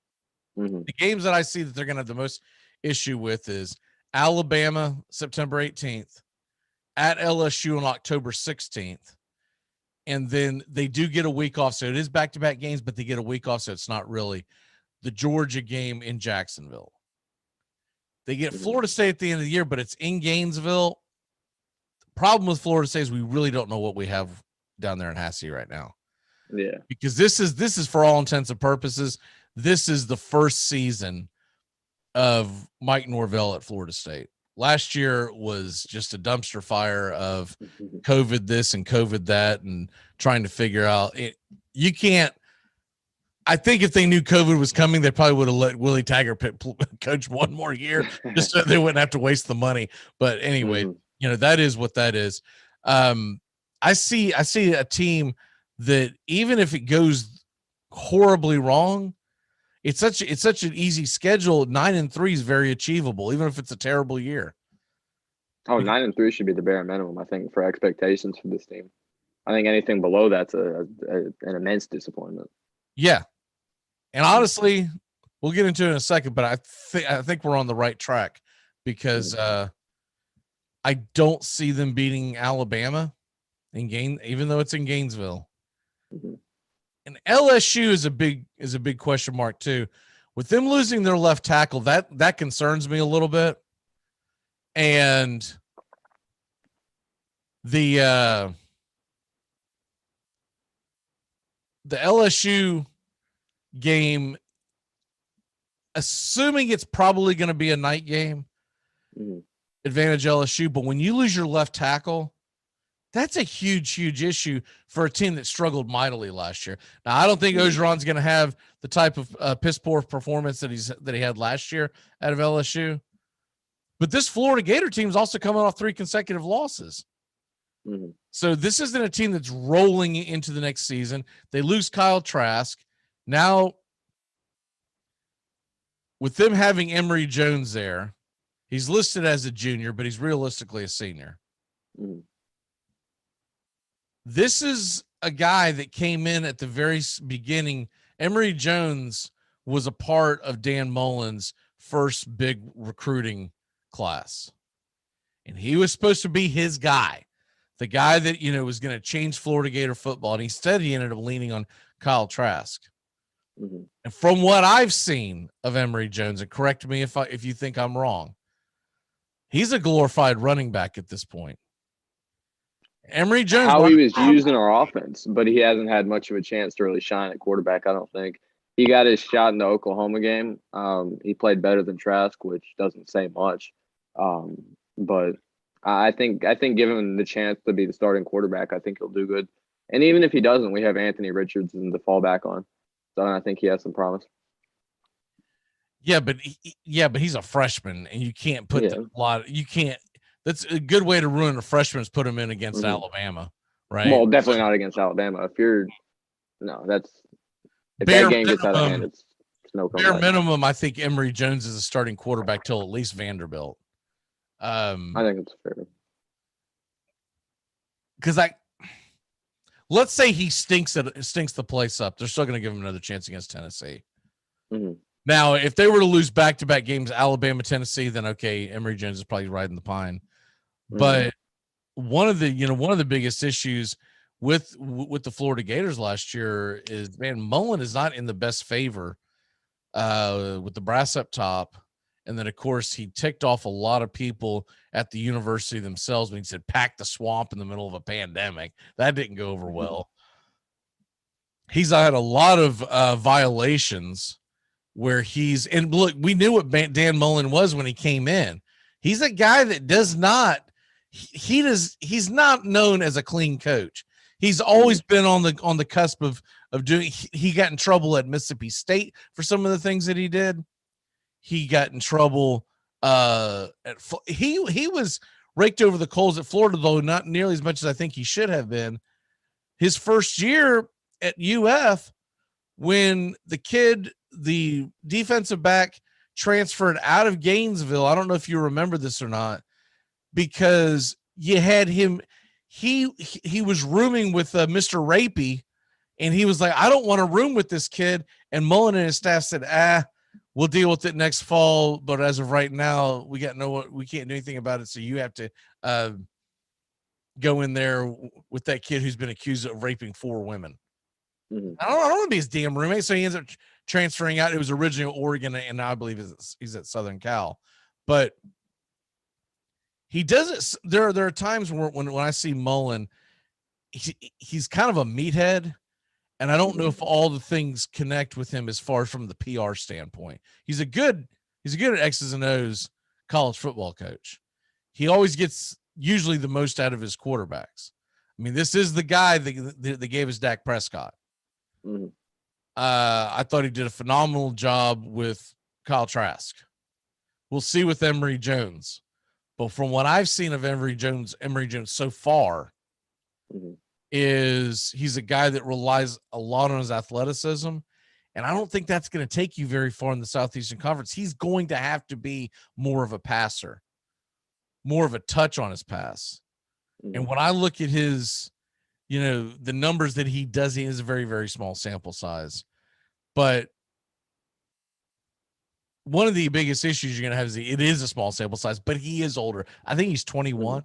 The games that I see that they're going to have the most issue with is Alabama, September 18th, at LSU on October 16th. And then they do get a week off. So it is back-to-back games, but they get a week off. So it's not really the Georgia game in Jacksonville. They get Florida State at the end of the year, but it's in Gainesville. The problem with Florida State is we really don't know what we have down there in Hassey right now. Yeah. Because this is for all intents and purposes, this is the first season of Mike Norvell at Florida State. Last year was just a dumpster fire of COVID this and COVID that and trying to figure out it. You can't. I think if they knew COVID was coming, they probably would have let Willie Taggart coach one more year just so they wouldn't have to waste the money. But anyway, that is what that is. I see a team that even if it goes horribly wrong, it's such an easy schedule. 9-3 is very achievable, even if it's a terrible year. 9-3 should be the bare minimum, I think, for expectations for this team. I think anything below that's an immense disappointment. Yeah, and honestly, we'll get into it in a second, but I think we're on the right track because I don't see them beating Alabama even though it's in Gainesville. And LSU is a big question mark too. With them losing their left tackle, that concerns me a little bit. And the LSU game, assuming it's probably going to be a night game, advantage LSU. But when you lose your left tackle, that's a huge, huge issue for a team that struggled mightily last year. Now, I don't think Ogeron's going to have the type of piss poor performance that he had last year out of LSU. But this Florida Gator team is also coming off 3 consecutive losses. So this isn't a team that's rolling into the next season. They lose Kyle Trask. Now, with them having Emory Jones there, he's listed as a junior, but he's realistically a senior. This is a guy that came in at the very beginning. Emory Jones was a part of Dan Mullen's first big recruiting class. And he was supposed to be his guy, the guy that, was going to change Florida Gator football. And instead, he ended up leaning on Kyle Trask. And from what I've seen of Emory Jones, and correct me if you think I'm wrong, he's a glorified running back at this point. Emory Jones, how he was used in our offense, but he hasn't had much of a chance to really shine at quarterback, I don't think. he got his shot in the Oklahoma game. He played better than Trask, which doesn't say much. But I think given him the chance to be the starting quarterback, I think he'll do good. And even if he doesn't, we have Anthony Richardson to fall back on. So I think he has some promise. Yeah, but he's a freshman, and you can't put a lot. You can't. That's a good way to ruin a freshman is put him in against Alabama, right? Well, definitely not against Alabama. If Bare that game gets out of minimum- hand, it's no Bare comeback. minimum, I think Emory Jones is a starting quarterback till at least Vanderbilt. I think it's fair. Because let's say he stinks the place up, they're still going to give him another chance against Tennessee. Mm-hmm. Now, if they were to lose back-to-back games, Alabama, Tennessee, then okay, Emory Jones is probably riding the pine. Mm-hmm. But one of the biggest issues with the Florida Gators last year is, man, Mullen is not in the best favor with the brass up top. And then, of course, he ticked off a lot of people at the university themselves when he said, pack the swamp in the middle of a pandemic. That didn't go over well. He's had a lot of violations where and look, we knew what Dan Mullen was when he came in. He's a guy that does not, he's not known as a clean coach. He's always been on the cusp of doing, he got in trouble at Mississippi State for some of the things that he did. He got in trouble. He was raked over the coals at Florida, though not nearly as much as I think he should have been. His first year at UF, when the defensive back transferred out of Gainesville. I don't know if you remember this or not, because you had him. He was rooming with Mr. Rapey, and he was like, I don't want to room with this kid. And Mullen and his staff said, we'll deal with it next fall. But as of right now, we can't do anything about it. So you have to go in there with that kid who's been accused of raping 4 women. Mm-hmm. I don't want to be his damn roommate. So he ends up transferring out. It was originally Oregon, and now I believe he's at Southern Cal. But he does it. There are times when I see Mullen, he's kind of a meathead, and I don't know if all the things connect with him as far from the PR standpoint. He's a good at X's and O's college football coach. He always gets usually the most out of his quarterbacks. I mean, this is the guy that gave us Dak Prescott. Mm-hmm. I thought he did a phenomenal job with Kyle Trask. We'll see with Emory Jones, but from what I've seen of Emory Jones so far, is he's a guy that relies a lot on his athleticism, and I don't think that's going to take you very far in the Southeastern Conference. He's going to have to be more of a passer, more of a touch on his pass. And when I look at his, the numbers that he does, he has a very, very small sample size. But one of the biggest issues you're going to have is it is a small sample size, but he is older. I think he's 21.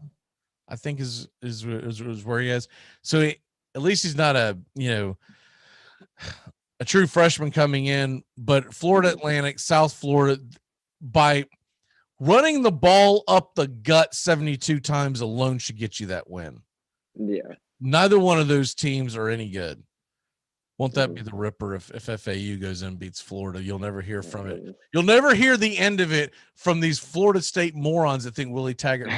I think is where he is. So at least he's not a true freshman coming in. But Florida Atlantic, South Florida, by running the ball up the gut 72 times alone should get you that win. Yeah. Neither one of those teams are any good. Won't that be the ripper if FAU goes in and beats Florida? You'll never hear from it. You'll never hear the end of it from these Florida State morons that think Willie Taggart.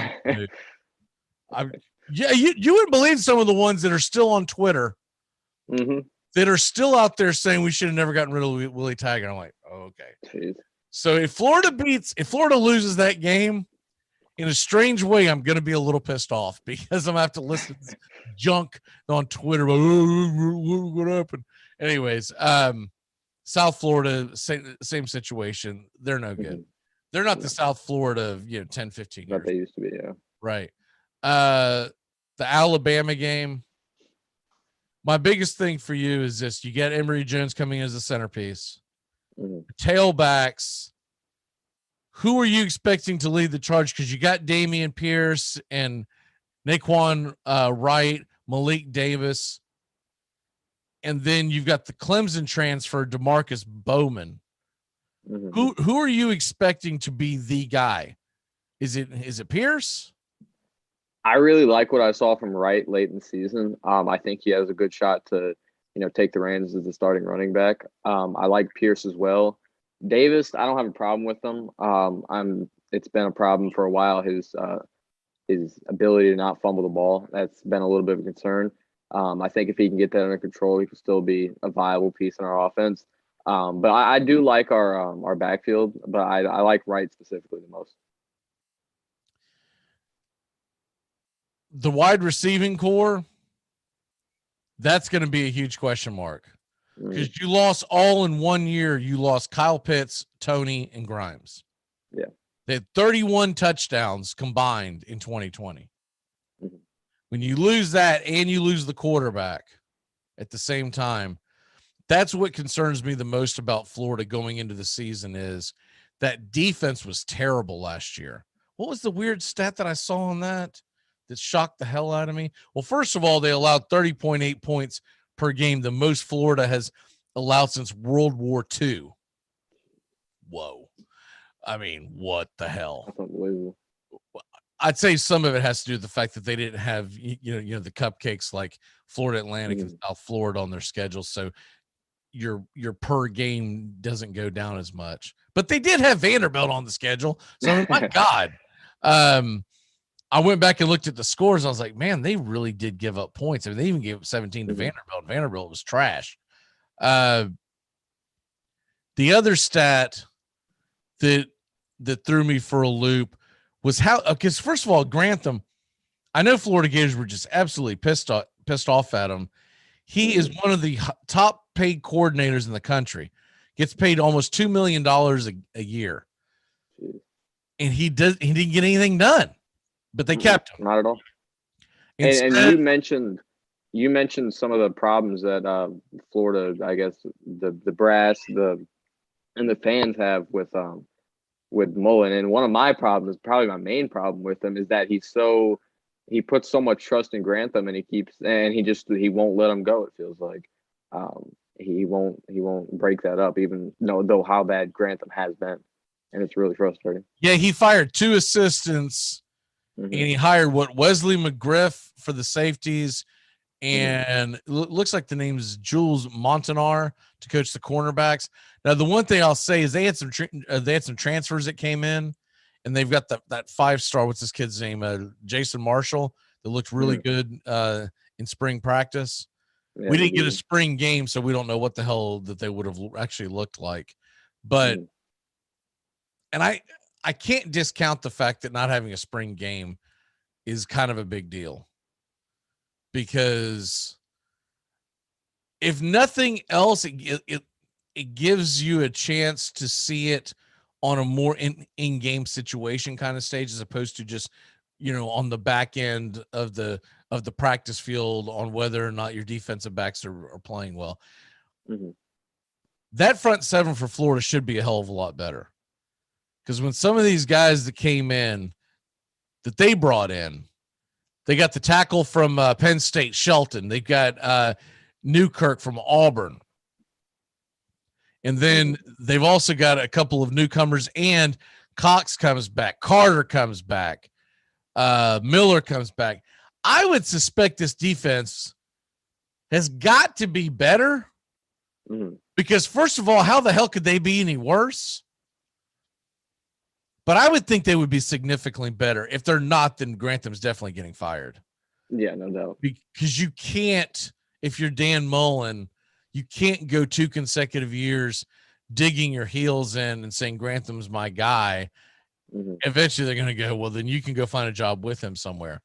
You wouldn't believe some of the ones that are still on Twitter that are still out there saying we should have never gotten rid of Willie Taggart. I'm like, oh, okay. Jeez. So if Florida loses that game, in a strange way, I'm going to be a little pissed off because I'm going to have to listen to junk on Twitter. What happened? Anyways, South Florida, same situation. They're no good. They're not the South Florida of 10, 15 years. That they used to be, yeah. Right. The Alabama game. My biggest thing for you is this: you get Emory Jones coming in as a centerpiece. Tailbacks. Who are you expecting to lead the charge? Because you got Damian Pierce and Naquan Wright, Malik Davis, and then you've got the Clemson transfer, DeMarcus Bowman. Who are you expecting to be the guy? Is it Pierce? I really like what I saw from Wright late in the season. I think he has a good shot to take the reins as the starting running back. I like Pierce as well. Davis, I don't have a problem with him. It's been a problem for a while. His ability to not fumble the ball, that's been a little bit of a concern. I think if he can get that under control, he can still be a viable piece in our offense. But I do like our backfield, but I like Wright specifically the most. The wide receiving core, that's going to be a huge question mark because you lost all in 1 year. You lost Kyle Pitts, Tony, and Grimes. Yeah. They had 31 touchdowns combined in 2020. When you lose that and you lose the quarterback at the same time, that's what concerns me the most about Florida going into the season is that defense was terrible last year. What was the weird stat that I saw on that shocked the hell out of me? Well, first of all, they allowed 30.8 points per game, the most Florida has allowed since World War II. Whoa. I mean, what the hell? That's unbelievable. I'd say some of it has to do with the fact that they didn't have, the cupcakes like Florida Atlantic and South Florida on their schedule. So your per game doesn't go down as much, but they did have Vanderbilt on the schedule. So my God, I went back and looked at the scores. I was like, man, they really did give up points. I mean, they even gave up 17 to Vanderbilt. Vanderbilt was trash. The other stat that threw me for a loop was how, because first of all, Grantham, I know Florida Gators were just absolutely pissed off at him. He is one of the top paid coordinators in the country, gets paid almost $2 million a year. And he didn't get anything done, but they kept him. Not at all. And you mentioned some of the problems that Florida, I guess the brass, and the fans have with Mullen. And one of my problems, probably my main problem with him, is that he puts so much trust in Grantham, and he won't let him go. It feels like he won't break that up, even though how bad Grantham has been, and it's really frustrating. Yeah, he fired 2 assistants, and he hired Wesley McGriff for the safeties, and looks like the name is Jules Montanar to coach the cornerbacks. Now, the one thing I'll say is they had some transfers that came in, and they've got that 5-star. What's this kid's name? Jason Marshall, that looked really good in spring practice. Yeah, we didn't get a spring game, so we don't know what the hell that they would have actually looked like. But and I can't discount the fact that not having a spring game is kind of a big deal, because if nothing else, it gives you a chance to see it on a more in-game situation kind of stage, as opposed to just, on the back end of the practice field on whether or not your defensive backs are playing well. That front seven for Florida should be a hell of a lot better, because when some of these guys that came in that they brought in, they got the tackle from Penn State, Shelton. They've got Newkirk from Auburn. And then they've also got a couple of newcomers, and Cox comes back. Carter comes back. Miller comes back. I would suspect this defense has got to be better, because first of all, how the hell could they be any worse? But I would think they would be significantly better. If they're not, then Grantham's definitely getting fired. Yeah, no doubt. Because you can't, if you're Dan Mullen, you can't go 2 consecutive years digging your heels in and saying Grantham's my guy. Eventually they're going to go, well, then you can go find a job with him somewhere.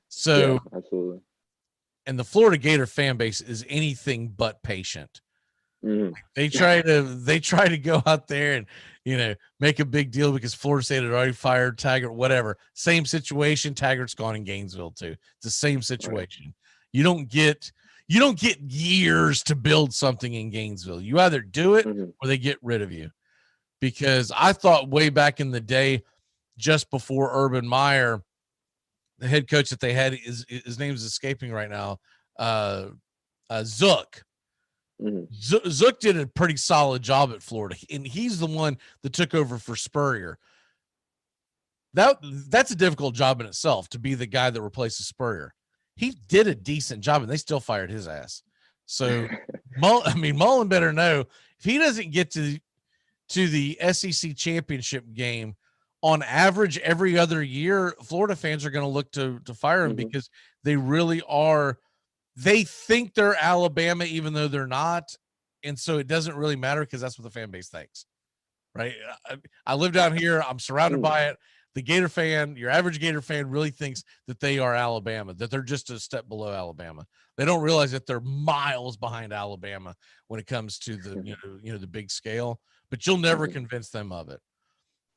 So, yeah, absolutely. And the Florida Gator fan base is anything but patient. They try to go out there and, make a big deal because Florida State had already fired Taggart, whatever. Same situation. Taggart's gone in Gainesville too. It's the same situation. Right. You don't get years to build something in Gainesville. You either do it or they get rid of you. Because I thought way back in the day, just before Urban Meyer, the head coach that they had, his name is escaping right now, Zook. Zook did a pretty solid job at Florida, and he's the one that took over for Spurrier. That's a difficult job in itself, to be the guy that replaces Spurrier. He did a decent job, and they still fired his ass. So Mullen better know if he doesn't get to the SEC championship game on average every other year, Florida fans are going to look to fire him because they really are. They think they're Alabama, even though they're not. And so it doesn't really matter because that's what the fan base thinks, right? I live down here. I'm surrounded by it. The Gator fan, your average Gator fan, really thinks that they are Alabama, that they're just a step below Alabama. They don't realize that they're miles behind Alabama when it comes to the the big scale. But you'll never convince them of it.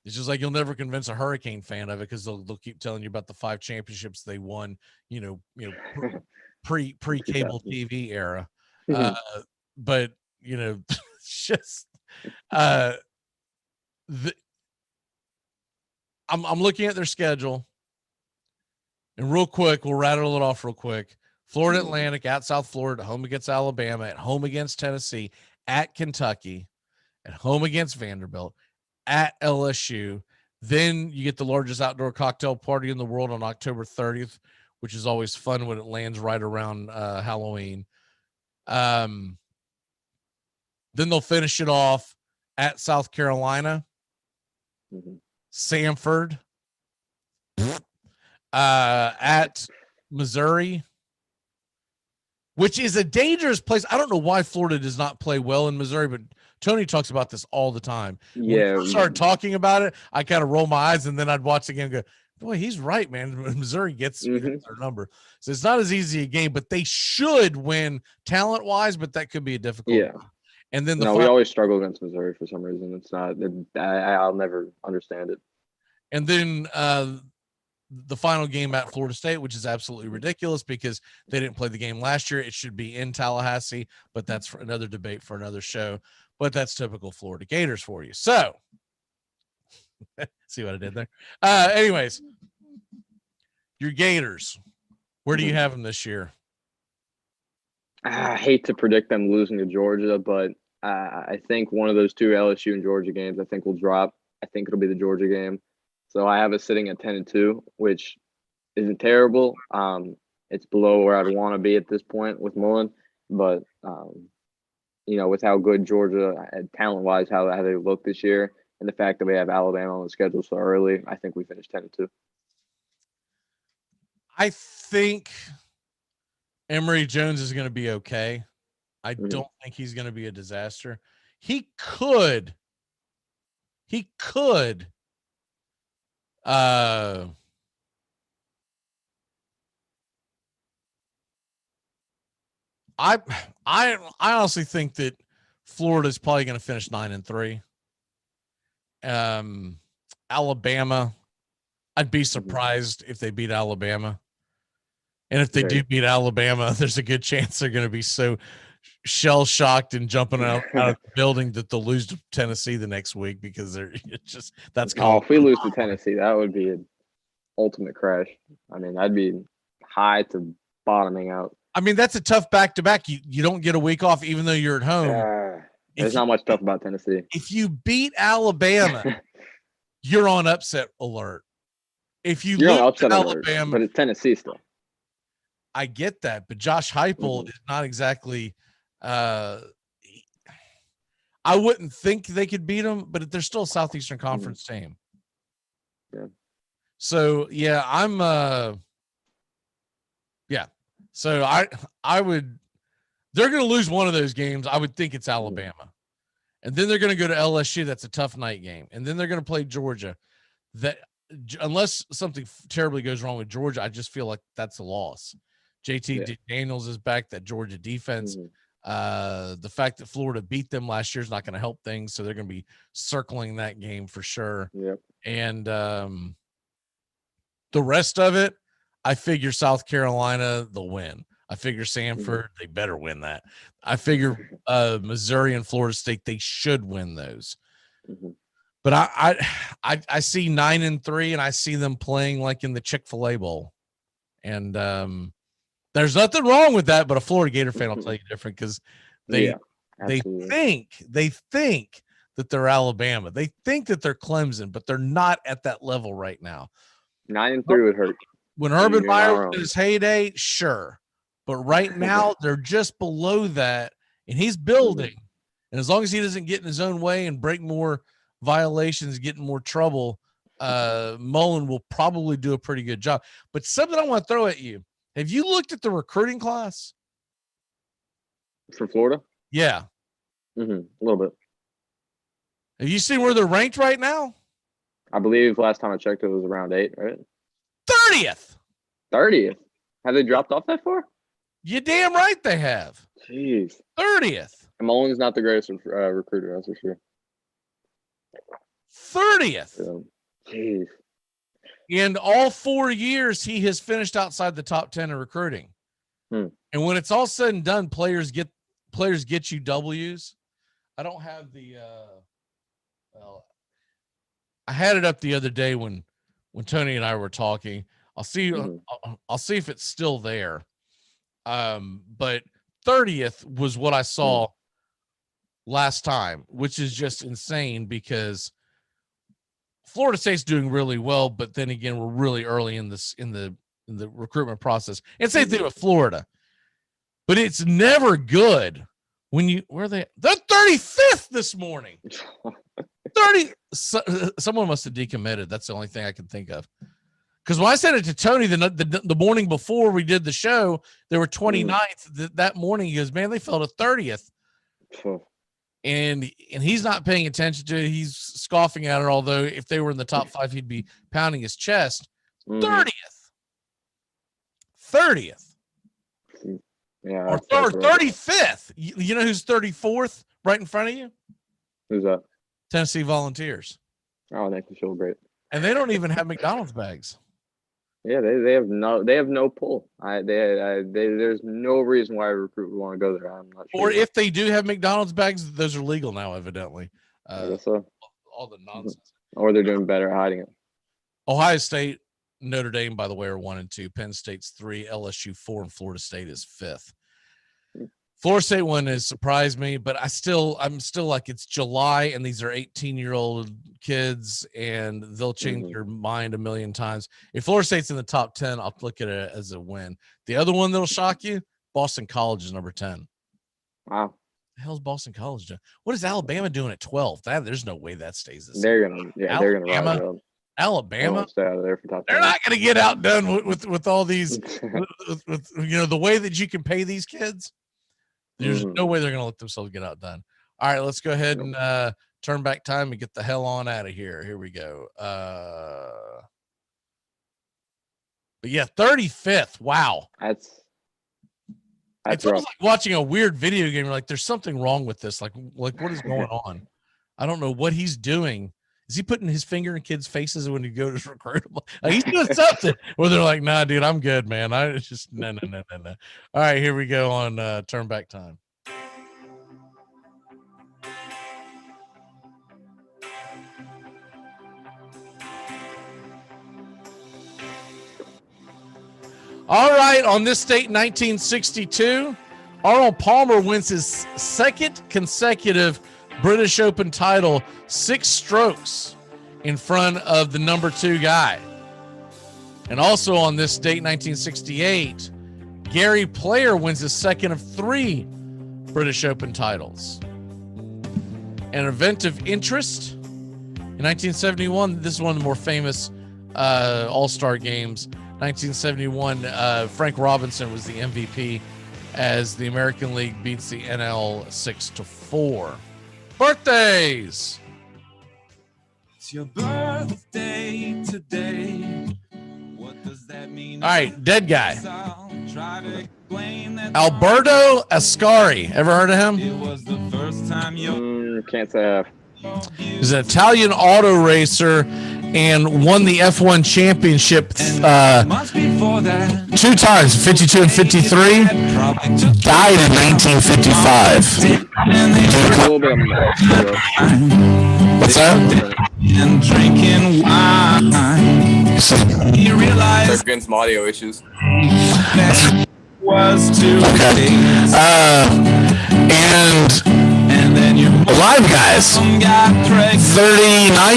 It's just like you'll never convince a Hurricane fan of it because they'll keep telling you about the 5 championships they won, pre-cable TV era. But it's just I'm looking at their schedule, and real quick, we'll rattle it off real quick. Florida Atlantic at South Florida, home against Alabama, at home against Tennessee, at Kentucky, at home against Vanderbilt, at LSU. Then you get the largest outdoor cocktail party in the world on October 30th, which is always fun when it lands right around Halloween. Then they'll finish it off at South Carolina, Samford, at Missouri, which is a dangerous place. I don't know why Florida does not play well in Missouri, but Tony talks about this all the time. Yeah. When we started talking about it, I kind of roll my eyes and then I'd watch again and go, boy, he's right, man. Missouri gets their number. So it's not as easy a game, but they should win talent-wise, but that could be a difficult one. And then we always struggle against Missouri for some reason. It's not. I'll never understand it. And then the final game at Florida State, which is absolutely ridiculous because they didn't play the game last year. It should be in Tallahassee, but that's for another debate for another show. But that's typical Florida Gators for you. So, see what I did there? Anyways, your Gators, where do you have them this year? I hate to predict them losing to Georgia, but I think one of those 2 LSU and Georgia games I think will drop. I think it'll be the Georgia game. So I have it sitting at 10-2, which isn't terrible. It's below where I'd want to be at this point with Mullen, but with how good Georgia, talent-wise, how they look this year, and the fact that we have Alabama on the schedule so early, I think we finished 10-2. I think Emory Jones is going to be okay. I don't think he's going to be a disaster. He could. I honestly think that Florida's probably going to finish 9-3. Alabama, I'd be surprised if they beat Alabama. And if they do beat Alabama, there's a good chance they're going to be so shell-shocked and jumping out of the building that they'll lose to Tennessee the next week because that's called. If we lose to Tennessee, that would be an ultimate crash. I mean, I'd be high to bottoming out. I mean, that's a tough back-to-back. You don't get a week off even though you're at home. There's not much tough about Tennessee. If you beat Alabama, you're on upset alert. If you're on lose upset to alert, Alabama, but it's Tennessee still. I get that, but Josh Heupel is not exactly. I wouldn't think they could beat them, but they're still a Southeastern Conference team. Yeah. So yeah, I'm. Yeah. So I would. They're going to lose one of those games. I would think it's Alabama, and then they're going to go to LSU. That's a tough night game, and then they're going to play Georgia. That unless something terribly goes wrong with Georgia, I just feel like that's a loss. JT Daniels is back. That Georgia defense. The fact that Florida beat them last year is not going to help things, so they're going to be circling that game for sure. Yep. And the rest of it, I figure South Carolina they'll win. I figure Samford they better win that. I figure Missouri and Florida State they should win those. But I see 9-3, and I see them playing like in the Chick-fil-A Bowl, and there's nothing wrong with that. But a Florida Gator fan will tell you different because they think that they're Alabama, they think that they're Clemson, but they're not at that level right now. 9-3 would hurt. When Urban Meyer was in his heyday, sure, but right now they're just below that and he's building. And as long as he doesn't get in his own way and break more violations, get in more trouble, Mullen will probably do a pretty good job. But something I want to throw at you. Have you looked at the recruiting class? For Florida? Yeah. A little bit. Have you seen where they're ranked right now? I believe last time I checked, it was around 8, right? 30th. 30th. Have they dropped off that far? You damn right they have. Jeez. 30th. And Mullen's not the greatest recruiter, that's for sure. 30th. Jeez. In all 4 years, he has finished outside the top 10 in recruiting. And when it's all said and done, players get you W's. I don't have the I had it up the other day when Tony and I were talking. I'll see if it's still there. But 30th was what I saw last time, which is just insane because Florida State's doing really well, but then again, we're really early in the recruitment process. And same thing with Florida. But it's never good when they're 35th this morning. 30. Someone must have decommitted. That's the only thing I can think of. Because when I sent it to Tony the morning before we did the show, they were 29th that morning. He goes, man, they fell to 30th. And he's not paying attention to it. He's scoffing at it. Although if they were in the top 5, he'd be pounding his chest. 30th. Yeah. Or 35th. You know who's 34th right in front of you? Who's that? Tennessee Volunteers. Oh, they can feel great. And they don't even have McDonald's bags. Yeah, they have no pull. There's no reason why a recruit would want to go there. I'm not sure. Or if they do have McDonald's bags, those are legal now, evidently. I guess so. All the nonsense. Or they're doing better at hiding it. Ohio State, Notre Dame, by the way, are 1 and 2. Penn State's 3, LSU 4, and Florida State is 5th. Florida State one has surprised me, but I'm still like, it's July and these are 18-year-old kids and they'll change your mind a million times. If Florida State's in the top 10, I'll look at it as a win. The other one that'll shock you, Boston College is number 10. Wow. The hell's Boston College doing? What is Alabama doing at 12? There's no way that stays the same. They're gonna rise up. Alabama, stay out of there for top 10. They're not going to get outdone with all these, with the way that you can pay these kids. There's no way they're going to let themselves get outdone. All right, let's go ahead and turn back time and get the hell on out of here. Here we go. But yeah, 35th. Wow. That's it's almost like watching a weird video game. You're like, there's something wrong with this. Like what is going on? I don't know what he's doing. Is he putting his finger in kids' faces when he goes to recruit them? He's doing something where they're like, nah, dude, I'm good, man. I just no. All right, here we go on turn back time. All right, on this date, 1962, Arnold Palmer wins his second consecutive British Open title, 6 strokes in front of the number 2 guy. And also on this date, 1968, Gary Player wins his second of 3 British Open titles. An event of interest in 1971, this is one of the more famous All-Star games. 1971, Frank Robinson was the MVP as the American League beats the NL 6-4. Birthdays. It's your birthday today. What does that mean? All right, dead guy. Alberto Ascari. Ever heard of him? It was the first time can't say I have. He's an Italian auto racer and won the F1 championship 2 times, 52 and 53. Died in 1955. What's that? And drinking wine. You realize There's getting some audio issues. Was too okay. And then your Live guys. 39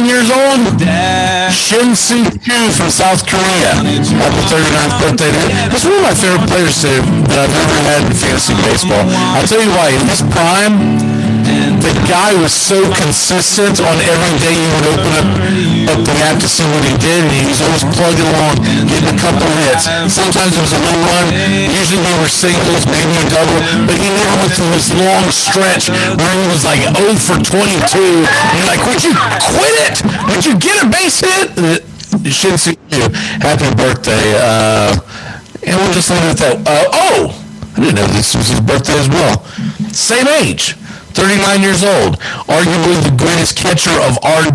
years old. Shin Soo-kyu from South Korea. Happy 39th birthday. That's one of my favorite players that I've ever had in fantasy baseball. I'll tell you why. In his prime, the guy was so consistent on every day he would open up the app to see what he did, and he was always plugging along, getting a couple hits. Sometimes it was a home run. Usually they were singles, maybe a double, but he never went through this long stretch where he was like 0 for 22. And you're like, would you quit it? Would you get a base hit? Shin-Soo-kyu, happy birthday. And we'll just leave it at that. I didn't know this was his birthday as well. Same age. 39 years old, arguably the greatest catcher of our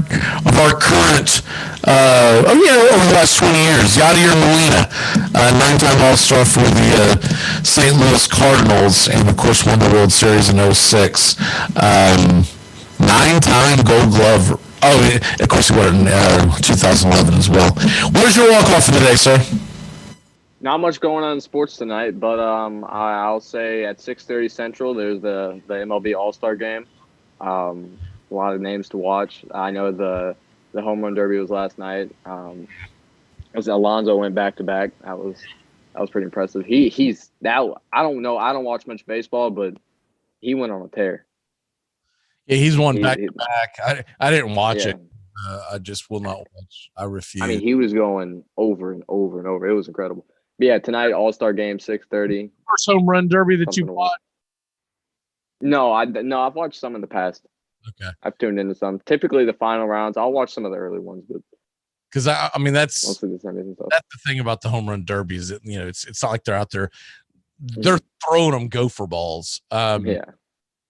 current, over the last 20 years. Yadier Molina, 9-time All-Star for the St. Louis Cardinals, and of course won the World Series in 06. 9-time Gold Glove. Oh, of course he won in 2011 as well. Where's your walk-off for today, sir? Not much going on in sports tonight, but I'll say at 6:30 Central, there's the MLB All-Star Game. A lot of names to watch. I know the Home Run Derby was last night. As Alonso went back-to-back. That was pretty impressive. He's that. I don't know. I don't watch much baseball, but he went on a tear. Yeah, he's won back-to-back. I didn't watch it. I just will not watch. I refuse. I mean, he was going over and over and over. It was incredible. But yeah, tonight, All-Star Game, 6:30. First home run derby that you watched? No, I've watched some in the past. Okay. I've tuned into some. Typically the final rounds. I'll watch some of the early ones, but because I mean that's mostly the semis and stuff. That's the thing about the home run derbies. It's not like they're out there. They're throwing them gopher balls. Yeah.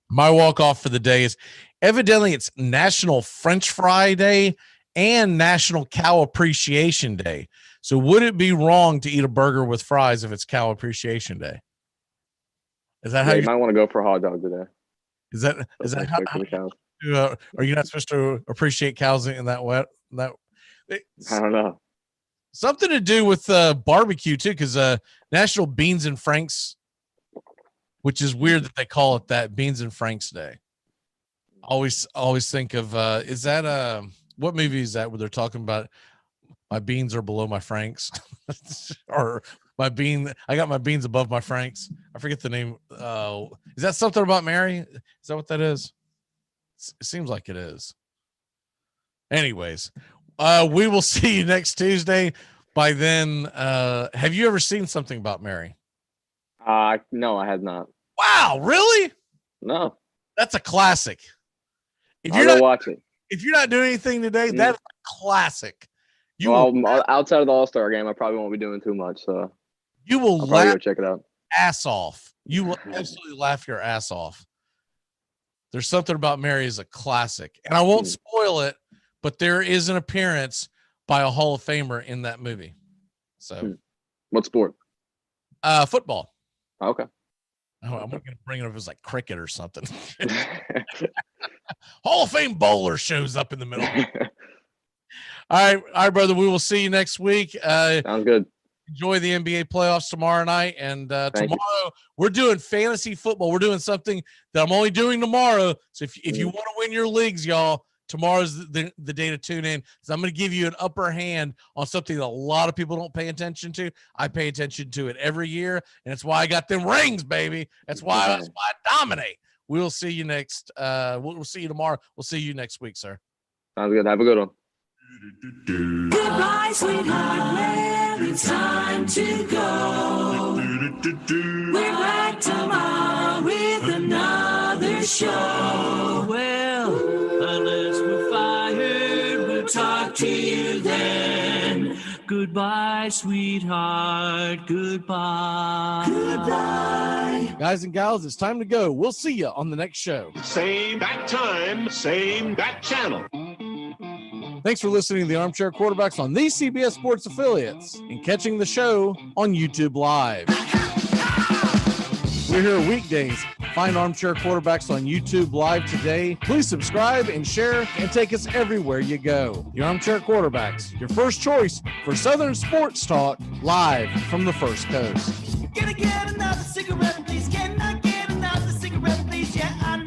My walk off for the day is evidently it's National French Fry Day and National Cow Appreciation Day. So would it be wrong to eat a burger with fries if it's Cow Appreciation Day? Is that how you might want to go for a hot dog today? Is that how are you not supposed to appreciate cows in that wet? I don't know. Something to do with barbecue too, because National Beans and Franks, which is weird that they call it that, Beans and Franks Day. Always think of is that what movie is that where they're talking about my beans are below my Franks or I got my beans above my Franks. I forget the name. Is that something about Mary? Is that what that is? It seems like it is. Anyways, we will see you next Tuesday. By then, have you ever seen something about Mary? No, I have not. Wow, really? No. That's a classic. I'll go watch it. If you're not doing anything today, that's a classic. Outside of the All-Star Game, I probably won't be doing too much. So you will I'll probably go check it out. Ass off. You will absolutely laugh your ass off. There's something about Mary is a classic, and I won't spoil it, but there is an appearance by a Hall of Famer in that movie. So, what sport? Football. Okay. Oh, I'm going to bring it up as like cricket or something. Hall of Fame bowler shows up in the middle. All right, brother. We will see you next week. Sounds good. Enjoy the NBA playoffs tomorrow night. And tomorrow we're doing fantasy football. We're doing something that I'm only doing tomorrow. So if you want to win your leagues, y'all, tomorrow's the day to tune in. So I'm going to give you an upper hand on something that a lot of people don't pay attention to. I pay attention to it every year, and that's why I got them rings, baby. That's why I dominate. We'll see you next. We'll see you tomorrow. We'll see you next week, sir. Sounds good. Have a good one. Goodbye, sweetheart. Well, it's time to go. We're back tomorrow with another show. Well, unless we're fired, we'll talk to you then. Goodbye, sweetheart. Goodbye. Goodbye. Guys and gals, it's time to go. We'll see you on the next show. Same bat time, same bat channel. Thanks for listening to the Armchair Quarterbacks on these CBS Sports affiliates and catching the show on YouTube Live. We're here weekdays. Find Armchair Quarterbacks on YouTube Live today. Please subscribe and share and take us everywhere you go. The Armchair Quarterbacks, your first choice for Southern sports talk, live from the First Coast. Can I get another cigarette, please? Can I get another cigarette, please? Yeah, I know.